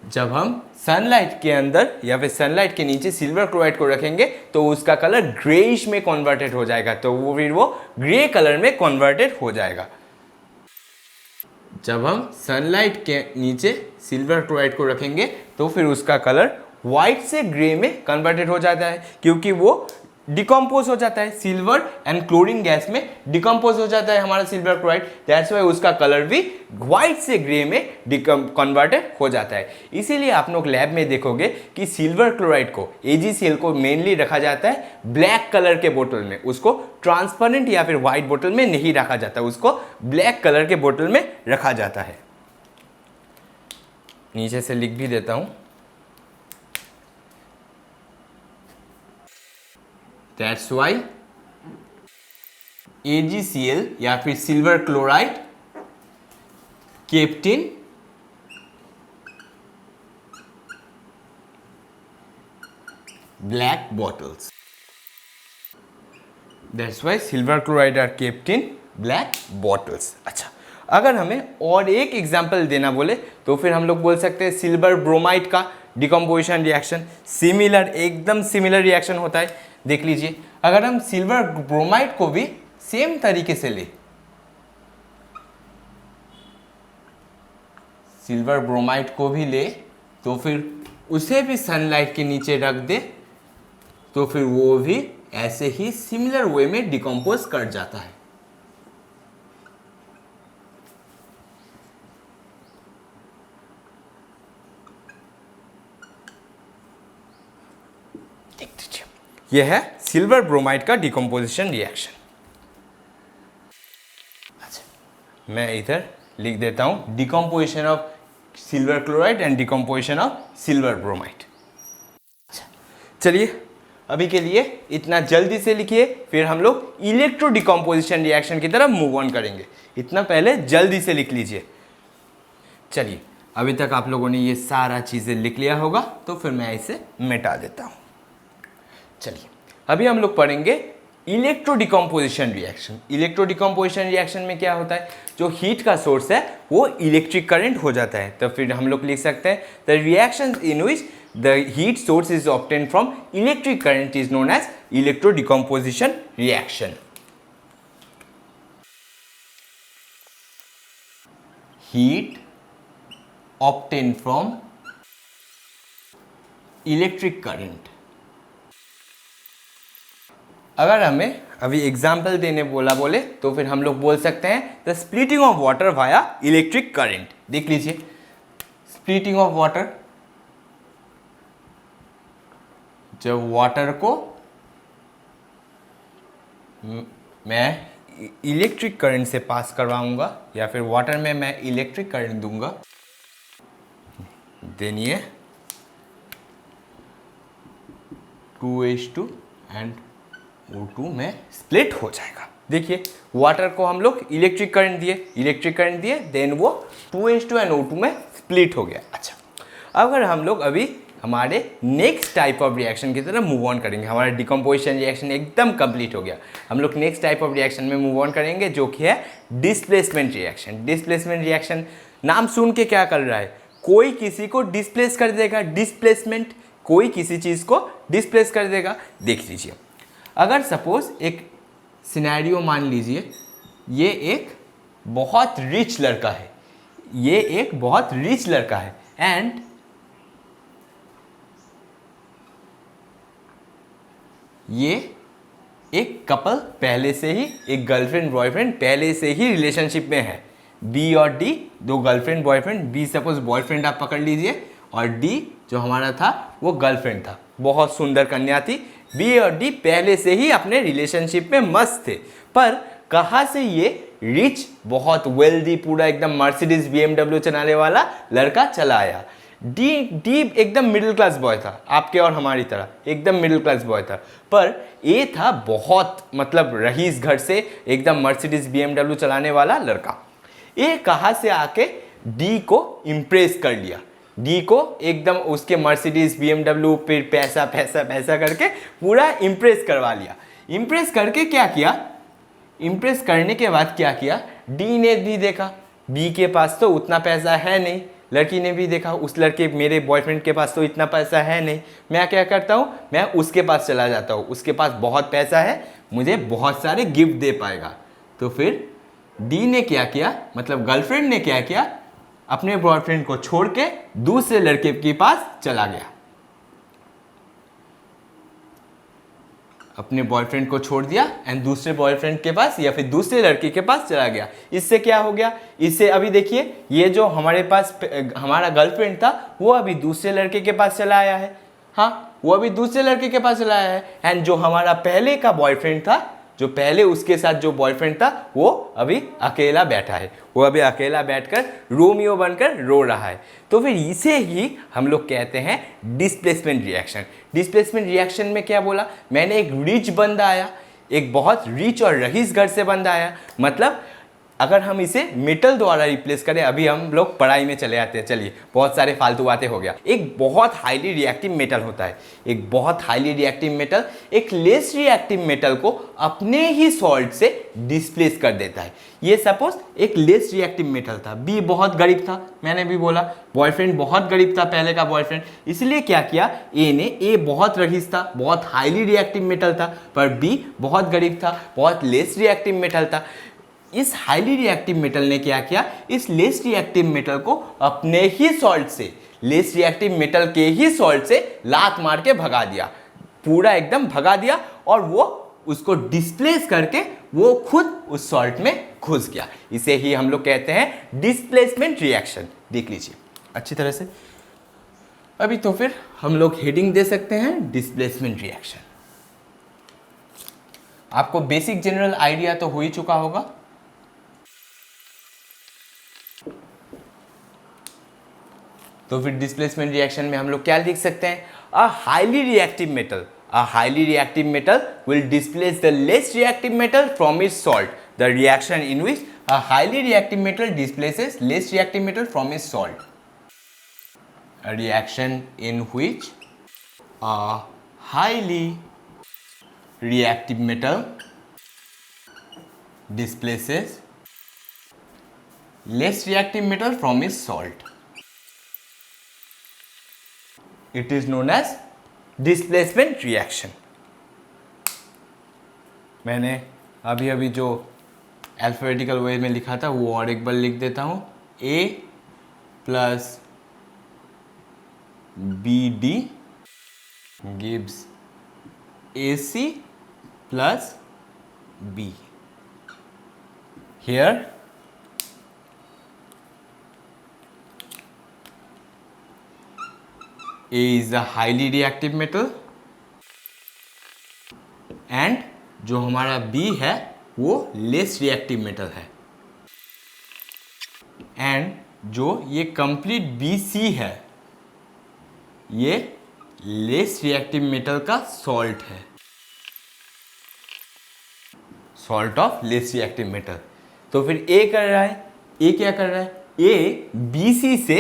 जब हम सनलाइट के अंदर या फिर सनलाइट के नीचे सिल्वर क्लोराइड को रखेंगे तो उसका कलर ग्रेइश में कन्वर्टेड हो जाएगा। तो वो फिर वो ग्रे कलर में कन्वर्टेड हो जाएगा। जब हम सनलाइट के नीचे सिल्वर क्लोराइड को रखेंगे तो फिर उसका कलर व्हाइट से ग्रे में कन्वर्टेड हो जाता है, क्योंकि वो डिकम्पोज हो जाता है, सिल्वर एंड क्लोरीन गैस में डिकम्पोज हो जाता है हमारा सिल्वर क्लोराइड, दैट्स वाई उसका कलर भी व्हाइट से ग्रे में कन्वर्टेड हो जाता है। इसीलिए आप लोग लैब में देखोगे कि सिल्वर क्लोराइड को, AgCl को मेनली रखा जाता है ब्लैक कलर के बोतल में, उसको ट्रांसपेरेंट या फिर व्हाइट बोतल में नहीं रखा जाता, उसको ब्लैक कलर के बोतल में रखा जाता है। नीचे से लिख भी देता हूं, That's why AgCl या फिर silver chloride kept in black bottles. That's why silver chloride are kept in black bottles. अच्छा, अगर हमें और एक एग्जाम्पल देना बोले तो फिर हम लोग बोल सकते हैं सिल्वर ब्रोमाइड का डिकम्पोजिशन रिएक्शन। सिमिलर, एकदम सिमिलर रिएक्शन होता है। देख लीजिए, अगर हम सिल्वर ब्रोमाइड को भी सेम तरीके से ले, सिल्वर ब्रोमाइड को भी ले तो फिर उसे भी सनलाइट के नीचे रख दे तो फिर वो भी ऐसे ही सिमिलर वे में डिकम्पोज कर जाता है। देख दीजिए, यह है सिल्वर ब्रोमाइड का डिकम्पोजिशन रिएक्शन। अच्छा, मैं इधर लिख देता हूं decomposition of silver chloride and decomposition of silver bromide. चलिए, अभी के लिए इतना जल्दी से लिखिए, फिर हम लोग इलेक्ट्रो डिकम्पोजिशन रिएक्शन की तरफ मूव ऑन करेंगे। इतना पहले जल्दी से लिख लीजिए। चलिए, अभी तक आप लोगों ने ये सारा चीज़ें लिख लिया होगा, तो फिर मैं इसे मिटा देता हूँ। चलिए, अभी हम लोग पढ़ेंगे electro decomposition reaction. Electro decomposition reaction में क्या होता है, जो हीट का सोर्स है वो इलेक्ट्रिक करंट हो जाता है। तो फिर हम लोग लिख सकते हैं the reaction in which the heat source is obtained from electric current is known as electro decomposition reaction. Heat obtained from electric current. अगर हमें अभी एग्जाम्पल देने बोले तो फिर हम लोग बोल सकते हैं the splitting of water via electric current. देख लीजिए, स्प्लिटिंग ऑफ वाटर, जब वाटर को मैं इलेक्ट्रिक करंट से पास करवाऊंगा या फिर वाटर में मैं इलेक्ट्रिक करंट दूंगा, देन ये 2H2 एंड O2 में स्प्लिट हो जाएगा। देखिए, वाटर को हम लोग इलेक्ट्रिक करंट दिए, देन वो 2H2 एंड O2 में स्प्लिट हो गया। अच्छा, अगर हम लोग अभी हमारे नेक्स्ट टाइप ऑफ रिएक्शन की तरफ मूव ऑन करेंगे, हमारा डिकम्पोजिशन रिएक्शन एकदम कंप्लीट हो गया, हम लोग नेक्स्ट टाइप ऑफ रिएक्शन में मूव ऑन करेंगे, जो कि है डिस्प्लेसमेंट रिएक्शन। डिस्प्लेसमेंट रिएक्शन नाम सुन के क्या कर रहा है, कोई किसी को डिस्प्लेस कर देगा। डिस्प्लेसमेंट, कोई किसी चीज़ को डिस्प्लेस कर देगा। देख लीजिए, अगर सपोज एक सिनेरियो मान लीजिए, ये एक बहुत रिच लड़का है, एंड ये एक कपल पहले से ही, एक गर्लफ्रेंड बॉयफ्रेंड पहले से ही रिलेशनशिप में है। बी और डी, दो girlfriend boyfriend, B suppose boyfriend आप पकड़ लीजिए, और डी जो हमारा था वो गर्लफ्रेंड था। बहुत सुंदर कन्या थी। बी और डी पहले से ही अपने रिलेशनशिप में मस्त थे, पर कहाँ से ये रिच, बहुत वेल्दी, पूरा एकदम मर्सिडीज BMW चलाने वाला लड़का चला आया। डी एकदम मिडिल क्लास बॉय था, आपके और हमारी तरह एकदम मिडिल क्लास बॉय था, पर ए था बहुत, मतलब रईस घर से एकदम मर्सिडीज BMW चलाने वाला लड़का। ए कहाँ से आके डी को इम्प्रेस कर लिया, डी को एकदम उसके मर्सिडीज BMW फिर पैसा पैसा पैसा करके पूरा इम्प्रेस करवा लिया। इम्प्रेस करके क्या किया, इम्प्रेस करने के बाद क्या किया, डी ने भी देखा बी के पास तो उतना पैसा है नहीं, लड़की ने भी देखा उस लड़के मेरे बॉयफ्रेंड के पास तो इतना पैसा है नहीं, मैं क्या करता हूँ, मैं उसके पास चला जाता हूँ, उसके पास बहुत पैसा है, मुझे बहुत सारे गिफ्ट दे पाएगा। तो फिर डी ने क्या किया, मतलब गर्लफ्रेंड ने क्या किया, अपने बॉयफ्रेंड को छोड़ के दूसरे लड़के के पास चला गया। अपने बॉयफ्रेंड को छोड़ दिया एंड दूसरे बॉयफ्रेंड के पास या फिर दूसरे लड़की के पास चला गया। इससे क्या हो गया, इससे अभी देखिए ये जो हमारे पास हमारा गर्लफ्रेंड था वो अभी दूसरे लड़के के पास चला आया है। हाँ, वो अभी दूसरे लड़के के पास चला आया है एंड जो हमारा पहले का बॉयफ्रेंड था, जो पहले उसके साथ जो बॉयफ्रेंड था, वो अभी अकेला बैठा है। वो अभी अकेला बैठकर रोमियो बनकर रो रहा है। तो फिर इसे ही हम लोग कहते हैं डिस्प्लेसमेंट रिएक्शन। डिस्प्लेसमेंट रिएक्शन में क्या बोला मैंने, एक रिच बंदा आया, एक बहुत रिच और रईस घर से बंदा आया। मतलब अगर हम इसे मेटल द्वारा रिप्लेस करें, अभी हम लोग पढ़ाई में चले आते हैं, चलिए बहुत सारे फालतू बातें हो गया। एक बहुत हाईली रिएक्टिव मेटल होता है, एक बहुत हाईली रिएक्टिव मेटल एक लेस रिएक्टिव मेटल को अपने ही सॉल्ट से डिस्प्लेस कर देता है। ये सपोज एक लेस रिएक्टिव मेटल था, बी बहुत गरीब था, मैंने भी बोला बॉयफ्रेंड बहुत गरीब था पहले का बॉयफ्रेंड, इसलिए क्या किया ए ने, ए बहुत रईस था, बहुत हाईली रिएक्टिव मेटल था, पर बी बहुत गरीब था, बहुत लेस रिएक्टिव मेटल था। इस हाईली रिएक्टिव मेटल ने क्या किया, इस लेस रिएक्टिव मेटल को अपने ही सॉल्ट से, लेस रिएक्टिव मेटल के ही सॉल्ट से लात मार के भगा दिया, पूरा एकदम भगा दिया, और वो उसको डिस्प्लेस करके वो खुद उस सॉल्ट में घुस गया। इसे ही हम लोग कहते हैं डिस्प्लेसमेंट रिएक्शन। देख लीजिए अच्छी तरह से। अभी तो फिर हम लोग हेडिंग दे सकते हैं डिस्प्लेसमेंट रिएक्शन। आपको बेसिक जनरल आइडिया तो हो ही चुका होगा। तो फिर डिस्प्लेसमेंट रिएक्शन में हम लोग क्या लिख सकते हैं, a highly reactive metal, a highly reactive metal will displace the less reactive metal from its salt. The reaction in which a highly reactive metal displaces less reactive metal from its salt. A reaction in which a highly reactive metal displaces less reactive metal from its salt. It is known as displacement reaction. मैंने अभी अभी जो alphabetical वे में लिखा था वो और एक बार लिख देता हूँ, A plus B D gives A C plus B. Here A is a highly reactive metal and जो हमारा B है वो less reactive metal है, and जो ये complete BC है ये less reactive metal का salt है, salt of less reactive metal। तो फिर A कर रहा है, A क्या कर रहा है, A BC से,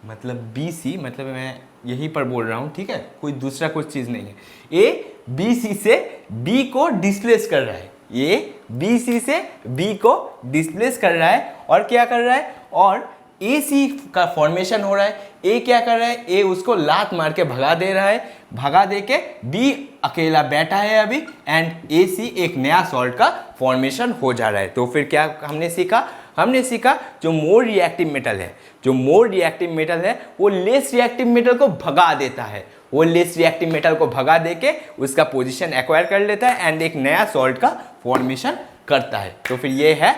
मतलब BC मतलब मैं यहीं पर बोल रहा हूँ, ठीक है, कोई दूसरा कुछ चीज़ नहीं है। ए BC से B को डिस्प्लेस कर रहा है, ए BC से B को डिस्प्लेस कर रहा है, और क्या कर रहा है, और AC का फॉर्मेशन हो रहा है। ए क्या कर रहा है, ए उसको लात मार के भगा दे रहा है, भगा दे के B अकेला बैठा है अभी, एंड AC एक नया सॉल्ट का फॉर्मेशन हो जा रहा है। तो फिर क्या हमने सीखा, हमने सीखा जो मोर रिएक्टिव मेटल है, जो मोर रिएक्टिव मेटल है वो लेस रिएक्टिव मेटल को भगा देता है, वो लेस रिएक्टिव मेटल को भगा देके उसका पोजीशन एक्वायर कर लेता है एंड एक नया सॉल्ट का फॉर्मेशन करता है। तो फिर ये है,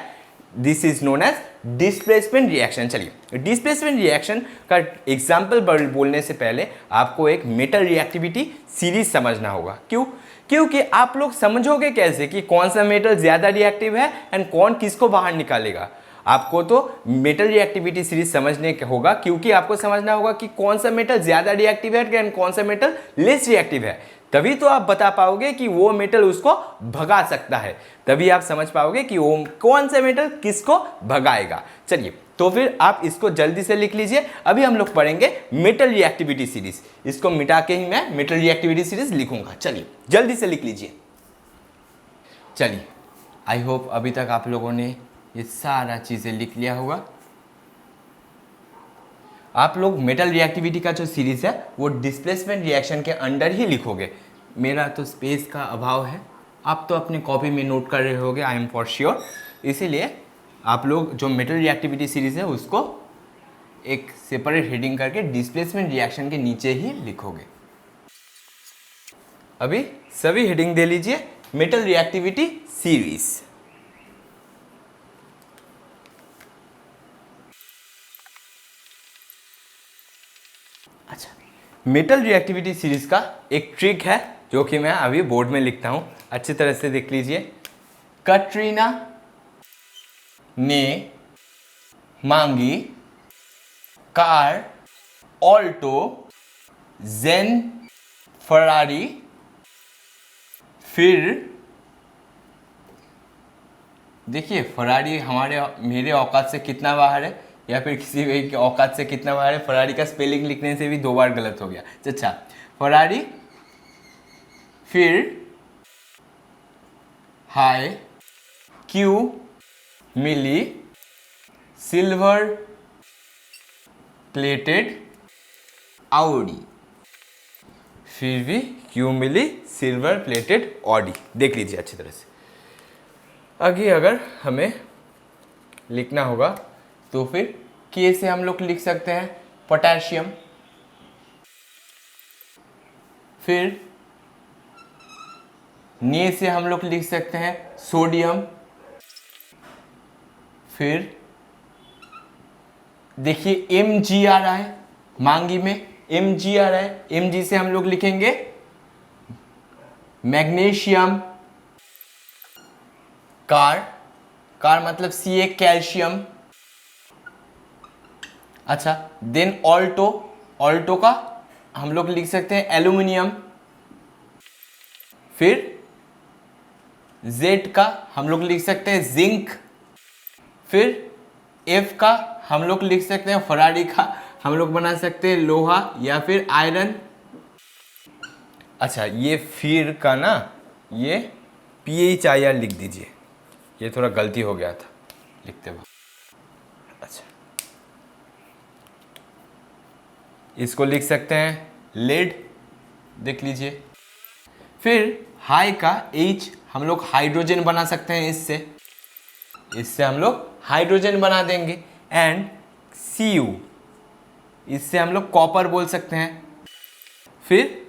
this is known as displacement reaction. चलिए डिस्प्लेसमेंट रिएक्शन का एग्जाम्पल बोलने से पहले आपको एक मेटल रिएक्टिविटी सीरीज समझना होगा। क्यों? क्योंकि आप लोग समझोगे कैसे कि कौन सा मेटल ज़्यादा रिएक्टिव है एंड कौन किसको बाहर निकालेगा। आपको तो मेटल रिएक्टिविटी सीरीज समझने होगा, क्योंकि आपको समझना होगा कि कौन सा मेटल ज़्यादा रिएक्टिव है एंड कौन सा मेटल लेस रिएक्टिव है। तभी तो आप बता पाओगे कि वो मेटल उसको भगा सकता है, तभी आप समझ पाओगे कि वो कौन सा मेटल किसको भगाएगा। चलिए तो फिर आप इसको जल्दी से लिख लीजिए। अभी हम लोग पढ़ेंगे मेटल रिएक्टिविटी सीरीज, इसको मिटा के ही मैं मेटल रिएक्टिविटी सीरीज लिखूंगा। चलिए जल्दी से लिख लीजिए। चलिए आई होप अभी तक आप लोगों ने ये सारा चीज़ें लिख लिया होगा। आप लोग मेटल रिएक्टिविटी का जो सीरीज़ है वो डिस्प्लेसमेंट रिएक्शन के अंडर ही लिखोगे। मेरा तो स्पेस का अभाव है, आप तो अपने कॉपी में नोट कर रहे होगे, आई एम फॉर श्योर। इसीलिए आप लोग जो मेटल रिएक्टिविटी सीरीज़ है उसको एक सेपरेट हेडिंग करके डिस्प्लेसमेंट रिएक्शन के नीचे ही लिखोगे। अभी सभी हेडिंग दे लीजिए, मेटल रिएक्टिविटी सीरीज। अच्छा, मेटल रिएक्टिविटी सीरीज का एक ट्रिक है जो कि मैं अभी बोर्ड में लिखता हूं, अच्छी तरह से देख लीजिए। कटरीना ने मांगी कार, ऑल्टो, जेन, फरारी, फिर देखिए फरारी मेरे औकात से कितना बाहर है, या फिर किसी भी की औकात से कितना बाहर है। फरारी का स्पेलिंग लिखने से भी 2 बार गलत हो गया। अच्छा, फरारी, फिर हाई क्यू मिली सिल्वर प्लेटेड ऑडी, फिर भी क्यू मिली सिल्वर प्लेटेड ऑडी। देख लीजिए अच्छी तरह से। आगे अगर हमें लिखना होगा तो फिर के से हम लोग लिख सकते हैं पोटेशियम, फिर ने से हम लोग लिख सकते हैं सोडियम, फिर देखिए Mg आ रहा है, मांगी में Mg आ रहा है, Mg से हम लोग लिखेंगे मैग्नीशियम, कार मतलब Ca कैल्शियम। अच्छा, देन ऑल्टो का हम लोग लिख सकते हैं एल्यूमिनियम, फिर Z का हम लोग लिख सकते हैं जिंक, फिर F का हम लोग लिख सकते हैं, फरारी का हम लोग बना सकते हैं लोहा या फिर आयरन। अच्छा, ये फिर का ना ये PHIR लिख दीजिए, ये थोड़ा गलती हो गया था लिखते वक्त। अच्छा, इसको लिख सकते हैं लेड, देख लीजिए। फिर हाई का H हम लोग हाइड्रोजन बना सकते हैं, इससे हम लोग हाइड्रोजन बना देंगे। एंड Cu, इससे हम लोग कॉपर बोल सकते हैं। फिर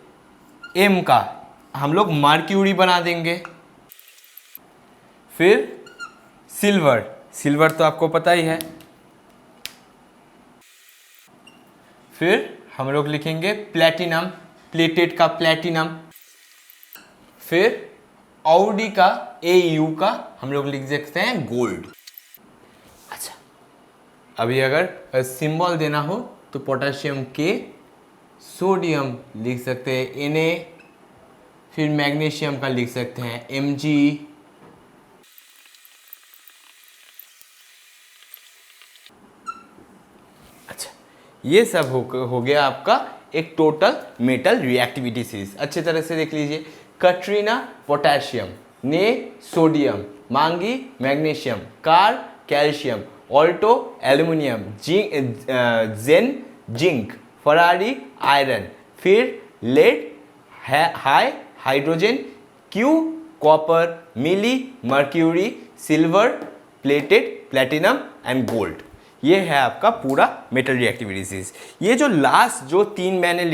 M का हम लोग मर्क्यूरी बना देंगे। फिर सिल्वर तो आपको पता ही है। फिर हम लोग लिखेंगे प्लेटिनम, प्लेटेड का प्लेटिनम। फिर ऑडी का Au का हम लोग लिख सकते हैं गोल्ड। अच्छा, अभी अगर सिंबल देना हो तो पोटेशियम के, सोडियम लिख सकते हैं Na, फिर मैग्नीशियम का लिख सकते हैं Mg, अच्छा, ये सब हो गया आपका एक टोटल मेटल रिएक्टिविटी सीरीज। अच्छी तरह से देख लीजिए। कटरीना पोटेशियम, ने सोडियम, मांगी magnesium, car calcium, Alto aluminium, Zen zinc, Ferrari iron, फिर लेड हाइड्रोजन, क्यू कॉपर, मिली mercury, silver plated platinum and gold. ये है आपका पूरा मेटल रिएक्टिविटी सीरीज। ये जो लास्ट जो तीन मैंने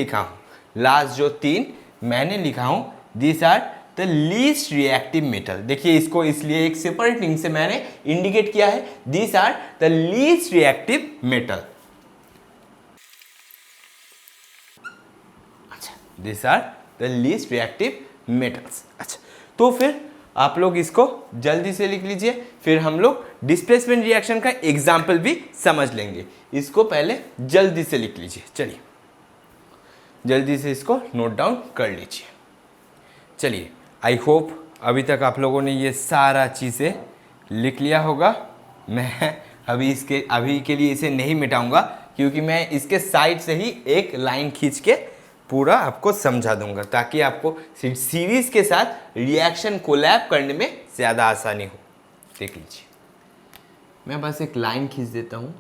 लिखा हूं this are the least reactive metal. देखिए इसको इसलिए एक सेपरेटिंग से मैंने इंडिकेट किया है, this are the least reactive metal. अच्छा, this are the least reactive metals. अच्छा, तो फिर आप लोग इसको जल्दी से लिख लीजिए, फिर हम लोग डिस्प्लेसमेंट रिएक्शन का एग्जाम्पल भी समझ लेंगे। इसको पहले जल्दी से लिख लीजिए, चलिए जल्दी से इसको नोट डाउन कर लीजिए। चलिए, आई होप अभी तक आप लोगों ने ये सारा चीज़ें लिख लिया होगा। मैं अभी के लिए इसे नहीं मिटाऊंगा, क्योंकि मैं इसके साइड से ही एक लाइन खींच के पूरा आपको समझा दूंगा, ताकि आपको सीरीज के साथ रिएक्शन कोलैब करने में ज़्यादा आसानी हो। देख लीजिए, मैं बस एक लाइन खींच देता हूँ।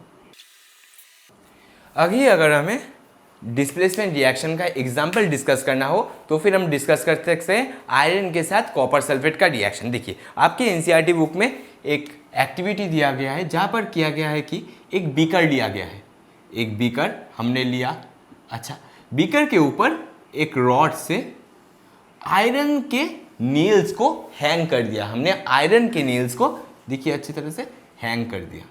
अभी अगर हमें डिस्प्लेसमेंट रिएक्शन का एग्जाम्पल डिस्कस करना हो तो फिर हम डिस्कस कर सकते हैं आयरन के साथ कॉपर सल्फेट का रिएक्शन। देखिए, आपके एनसीईआरटी बुक में एक एक्टिविटी दिया गया है जहाँ पर किया गया है कि एक बीकर लिया गया है। एक बीकर हमने लिया। अच्छा, बीकर के ऊपर एक रॉड से आयरन के नेल्स को हैंग कर दिया, हमने आयरन के नेल्स को देखिए अच्छी तरह से हैंग कर दिया।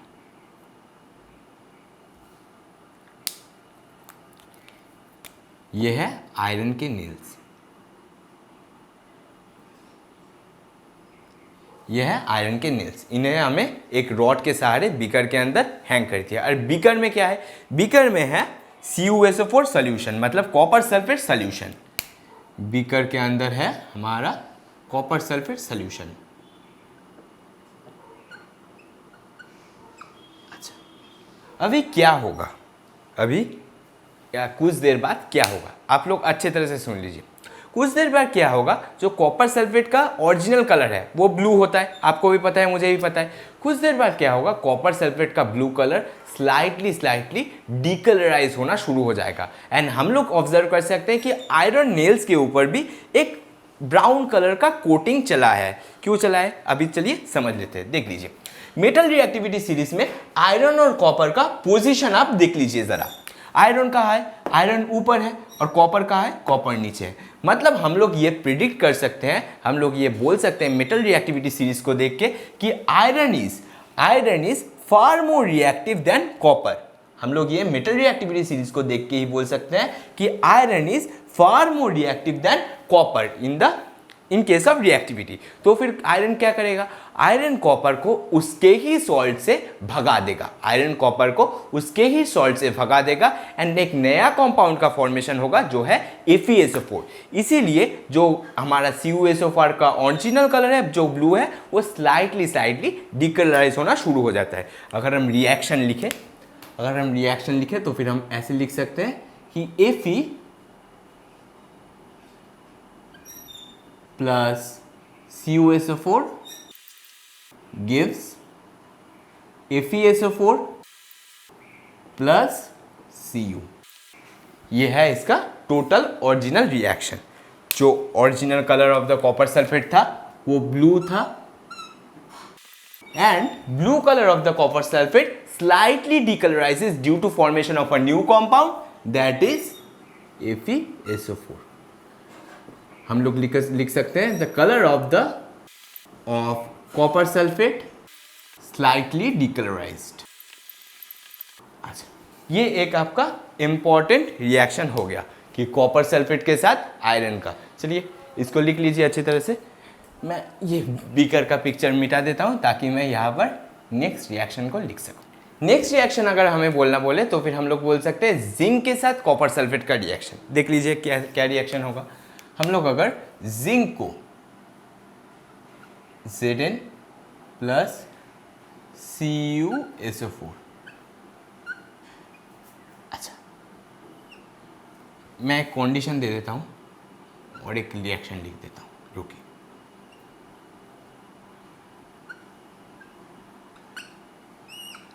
यह है आयरन के नेल्स, यह है आयरन के नेल्स। इन्हें हमें एक रॉड के सहारे बीकर के अंदर हैंग कर दिया। और बीकर में क्या है, बीकर में है CuSO4 सॉल्यूशन, मतलब कॉपर सल्फेट सॉल्यूशन। बीकर के अंदर है हमारा कॉपर सल्फेट सॉल्यूशन। अच्छा, अभी क्या होगा, अभी क्या कुछ देर बाद क्या होगा, आप लोग अच्छे तरह से सुन लीजिए। कुछ देर बाद क्या होगा, जो कॉपर सल्फेट का ओरिजिनल कलर है वो ब्लू होता है, आपको भी पता है, मुझे भी पता है। कुछ देर बाद क्या होगा, कॉपर सल्फेट का ब्लू कलर स्लाइटली डीकलराइज होना शुरू हो जाएगा। एंड हम लोग ऑब्जर्व कर सकते हैं कि आयरन नेल्स के ऊपर भी एक ब्राउन कलर का कोटिंग चला है। क्यों चला है, अभी चलिए समझ लेते हैं। देख लीजिए, मेटल रिएक्टिविटी सीरीज में आयरन और कॉपर का पोजीशन आप देख लीजिए जरा। आयरन कहाँ है, आयरन ऊपर है, और कॉपर कहाँ है, कॉपर नीचे है। मतलब हम लोग ये प्रिडिक्ट कर सकते हैं, हम लोग ये बोल सकते हैं मेटल रिएक्टिविटी सीरीज को देख के कि iron is far more reactive than copper. हम लोग ये मेटल रिएक्टिविटी सीरीज को देख के ही बोल सकते हैं कि iron is far more reactive than copper in case of reactivity. तो फिर आयरन क्या करेगा, आयरन कॉपर को उसके ही सॉल्ट से भगा देगा, आयरन कॉपर को उसके ही सॉल्ट से भगा देगा, एंड एक नया कंपाउंड का फॉर्मेशन होगा जो है FeSO4। इसीलिए जो हमारा CuSO4 का ओरिजिनल कलर है जो ब्लू है, वो स्लाइटली डिकलराइज होना शुरू हो जाता है। अगर हम रिएक्शन लिखें तो फिर हम ऐसे लिख सकते हैं कि Fe plus CuSO4 gives FeSO4 plus Cu। ये है इसका टोटल ओरिजिनल रिएक्शन। जो original colour of the copper sulphate था वो ब्लू था, and blue colour of the copper sulphate slightly decolorizes due to formation of a new compound that is FeSO4। हम लोग लिख सकते हैं the colour of copper sulphate slightly decolourised. अच्छा, ये एक आपका इंपॉर्टेंट रिएक्शन हो गया कि कॉपर सल्फेट के साथ आयरन का। चलिए इसको लिख लीजिए अच्छी तरह से। मैं ये बीकर का पिक्चर मिटा देता हूं ताकि मैं यहाँ पर नेक्स्ट रिएक्शन को लिख सकूं। नेक्स्ट रिएक्शन अगर हमें बोलना बोले तो फिर हम लोग बोल सकते हैं जिंक के साथ कॉपर सल्फेट का रिएक्शन। देख लीजिए क्या रिएक्शन होगा। हम लोग अगर जिंक को Zn प्लस CuSO4, अच्छा मैं एक कंडीशन दे देता हूं और एक रिएक्शन लिख देता हूं, रुकिए।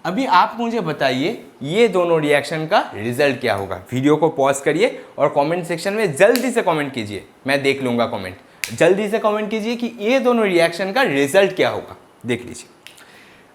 अभी आप मुझे बताइए ये दोनों रिएक्शन का रिजल्ट क्या होगा। वीडियो को पॉज करिए और कमेंट सेक्शन में जल्दी से कमेंट कीजिए, मैं देख लूंगा कमेंट। जल्दी से कमेंट कीजिए कि ये दोनों रिएक्शन का रिजल्ट क्या होगा। देख लीजिए,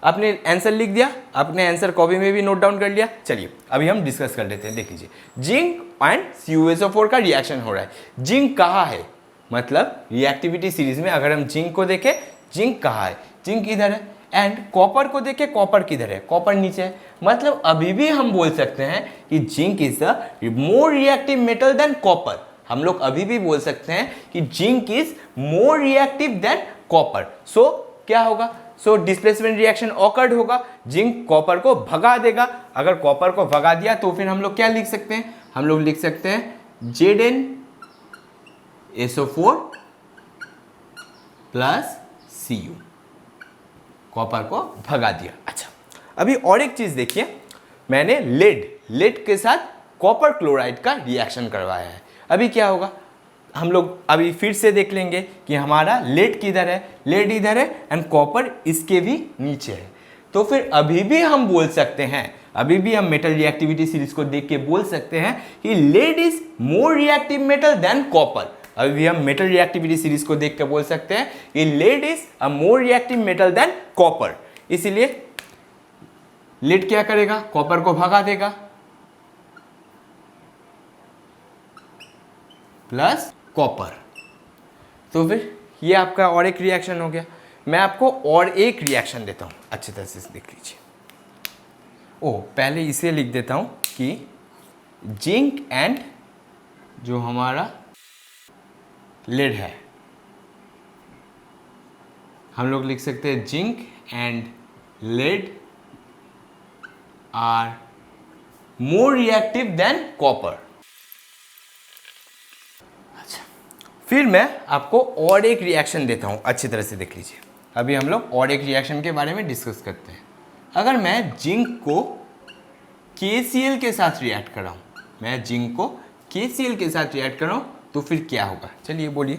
आपने आंसर लिख दिया, आपने आंसर कॉपी में भी नोट डाउन कर लिया। चलिए अभी हम डिस्कस कर लेते हैं। देख लीजिए, जिंक एंड CuSO4 का रिएक्शन हो रहा है। जिंक कहाँ है, मतलब रिएक्टिविटी सीरीज में अगर हम जिंक को देखें, जिंक कहाँ है, जिंक इधर है, एंड कॉपर को देखें, कॉपर किधर है, कॉपर नीचे है। मतलब अभी भी हम बोल सकते हैं कि zinc is the more reactive metal than copper. हम लोग अभी भी बोल सकते हैं कि zinc is more reactive than copper. So क्या होगा, सो डिस्प्लेसमेंट रिएक्शन ऑकर्ड होगा, जिंक कॉपर को भगा देगा। अगर कॉपर को भगा दिया तो फिर हम लोग क्या लिख सकते हैं, हम लोग लिख सकते हैं ZnSO4 प्लस Cu, कॉपर को भगा दिया। अच्छा, अभी और एक चीज देखिए, मैंने लेड के साथ कॉपर क्लोराइड का रिएक्शन करवाया है। अभी क्या होगा, हम लोग अभी फिर से देख लेंगे कि हमारा लेड किधर है, लेड इधर है, एंड कॉपर इसके भी नीचे है। तो फिर अभी भी हम बोल सकते हैं, अभी भी हम मेटल रिएक्टिविटी सीरीज को देख के बोल सकते हैं कि lead is more reactive metal than copper. अभी भी हम मेटल रिएक्टिविटी सीरीज को देख के बोल सकते हैं कि lead is a more reactive metal than copper. इसीलिए लेड क्या करेगा, कॉपर को भगा देगा, प्लस कॉपर। तो फिर ये आपका और एक रिएक्शन हो गया। मैं आपको और एक रिएक्शन देता हूँ, अच्छी तरह से देख लीजिए। पहले इसे लिख देता हूँ कि जिंक एंड जो हमारा लेड है, हम लोग लिख सकते हैं zinc and lead are more reactive than copper. अच्छा, फिर मैं आपको और एक रिएक्शन देता हूं, अच्छी तरह से देख लीजिए। अभी हम लोग और एक रिएक्शन के बारे में डिस्कस करते हैं। अगर मैं जिंक को KCl के साथ रिएक्ट कराऊं, मैं जिंक को KCl के साथ रिएक्ट कराऊं तो फिर क्या होगा, चलिए बोलिए।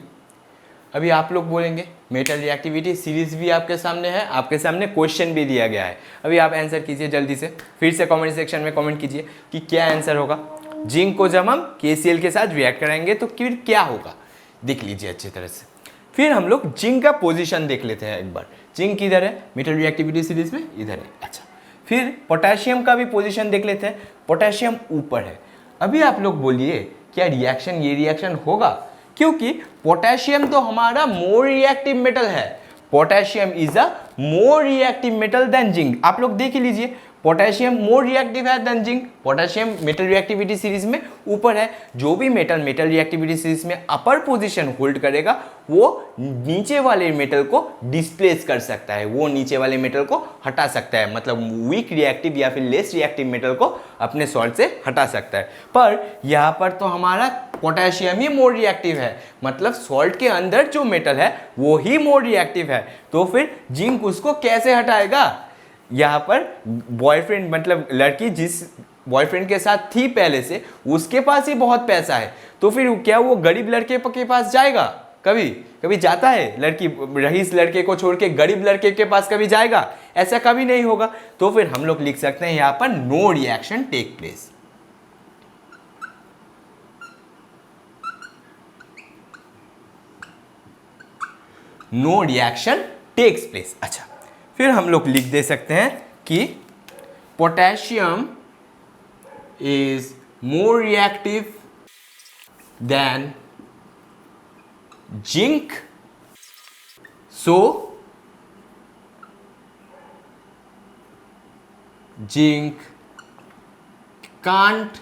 अभी आप लोग बोलेंगे मेटल रिएक्टिविटी सीरीज भी आपके सामने है, आपके सामने क्वेश्चन भी दिया गया है। अभी आप आंसर कीजिए जल्दी से, फिर से कमेंट सेक्शन में कमेंट कीजिए कि क्या आंसर होगा। जिंक को जब हम KCl के साथ रिएक्ट कराएंगे तो फिर क्या होगा, देख लीजिए अच्छी तरह से। फिर हम लोग जिंक का पोजीशन देख लेते हैं एक बार। जिंक किधर है मेटल रिएक्टिविटी सीरीज में, इधर है। अच्छा, फिर पोटेशियम का भी पोजीशन देख लेते हैं। पोटेशियम ऊपर है। अभी आप लोग बोलिए क्या रिएक्शन, ये रिएक्शन होगा, क्योंकि पोटेशियम तो हमारा मोर रिएक्टिव मेटल है। Potassium is a more reactive metal than zinc. आप लोग देख लीजिए, पोटेशियम मोर रिएक्टिव है than zinc. Potassium metal reactivity series में ऊपर है। जो भी मेटल रिएक्टिविटी सीरीज में अपर पोजीशन होल्ड करेगा वो नीचे वाले मेटल को डिस्प्लेस कर सकता है, वो नीचे वाले मेटल को हटा सकता है, मतलब वीक रिएक्टिव या फिर लेस रिएक्टिव मेटल को अपने सॉल्ट से हटा सकता है। पर यहाँ पर तो हमारा पोटेशियम ही मोर रिएक्टिव है, मतलब सॉल्ट के अंदर जो मेटल है वो ही मोर रिएक्टिव है। तो फिर जिंक उसको कैसे हटाएगा। यहाँ पर बॉयफ्रेंड, मतलब लड़की जिस बॉयफ्रेंड के साथ थी पहले से, उसके पास ही बहुत पैसा है, तो फिर क्या वो गरीब लड़के के पास जाएगा? कभी कभी जाता है? लड़की रईस लड़के को छोड़ के गरीब लड़के के पास कभी जाएगा? ऐसा कभी नहीं होगा। तो फिर हम लोग लिख सकते हैं यहाँ पर no reaction take place. No reaction takes place. अच्छा, फिर हम लोग लिख दे सकते हैं कि potassium is more reactive than zinc, so zinc can't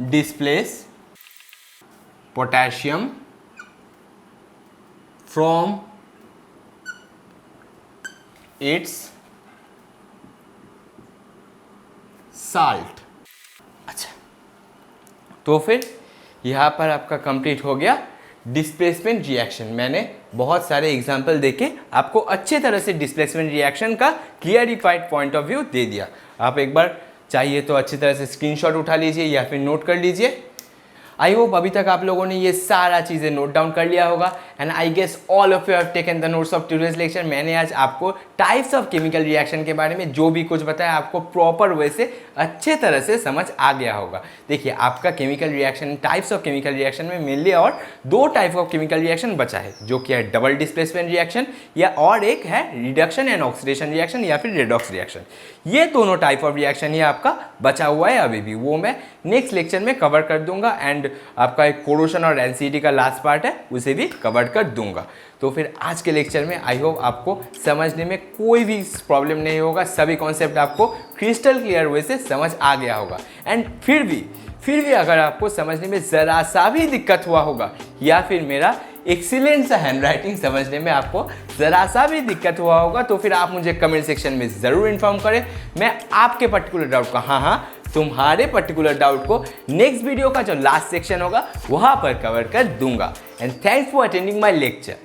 displace potassium from its salt। अच्छा, तो फिर यहाँ पर आपका कंप्लीट हो गया डिस्प्लेसमेंट रिएक्शन। मैंने बहुत सारे एग्जाम्पल देके आपको अच्छे तरह से डिस्प्लेसमेंट रिएक्शन का क्लियरिफाइड पॉइंट ऑफ व्यू दे दिया। आप एक बार चाहिए तो अच्छी तरह से स्क्रीनशॉट उठा लीजिए या फिर नोट कर लीजिए। आई होप अभी तक आप लोगों ने ये सारा चीज़ें नोट डाउन कर लिया होगा। And I guess all of you have taken the notes of today's lecture. मैंने आज आपको टाइप्स ऑफ केमिकल रिएक्शन के बारे में जो भी कुछ बताया आपको प्रॉपर वे से अच्छे तरह से समझ आ गया होगा। देखिए, आपका chemical reaction, types of chemical reaction में मेनली और दो टाइप ऑफ केमिकल रिएक्शन बचा है, जो कि है डबल डिस्प्लेसमेंट रिएक्शन या और एक है रिडक्शन एंड ऑक्सीडेशन रिएक्शन या फिर रेडॉक्स रिएक्शन। ये दोनों टाइप ऑफ रिएक्शन ही आपका बचा हुआ है अभी भी, वो मैं नेक्स्ट लेक्चर में कवर कर दूंगा। एंड आपका एक कोरोशन और एनसीईटी का लास्ट पार्ट है, उसे भी कवर कर दूंगा। तो फिर आज के लेक्चर में आई होप आपको समझने में कोई भी प्रॉब्लम नहीं होगा, सभी कॉन्सेप्ट आपको क्रिस्टल क्लियर वे से समझ आ गया होगा। एंड फिर भी अगर आपको समझने में ज़रा सा भी दिक्कत हुआ होगा या फिर मेरा एक्सीलेंट सा हैंडराइटिंग समझने में आपको ज़रा सा भी दिक्कत हुआ होगा, तो फिर आप मुझे कमेंट सेक्शन में ज़रूर इन्फॉर्म करें। मैं आपके पर्टिकुलर डाउट का, हाँ तुम्हारे पर्टिकुलर डाउट को नेक्स्ट वीडियो का जो लास्ट सेक्शन होगा वहाँ पर कवर कर दूंगा। And thanks for attending my lecture.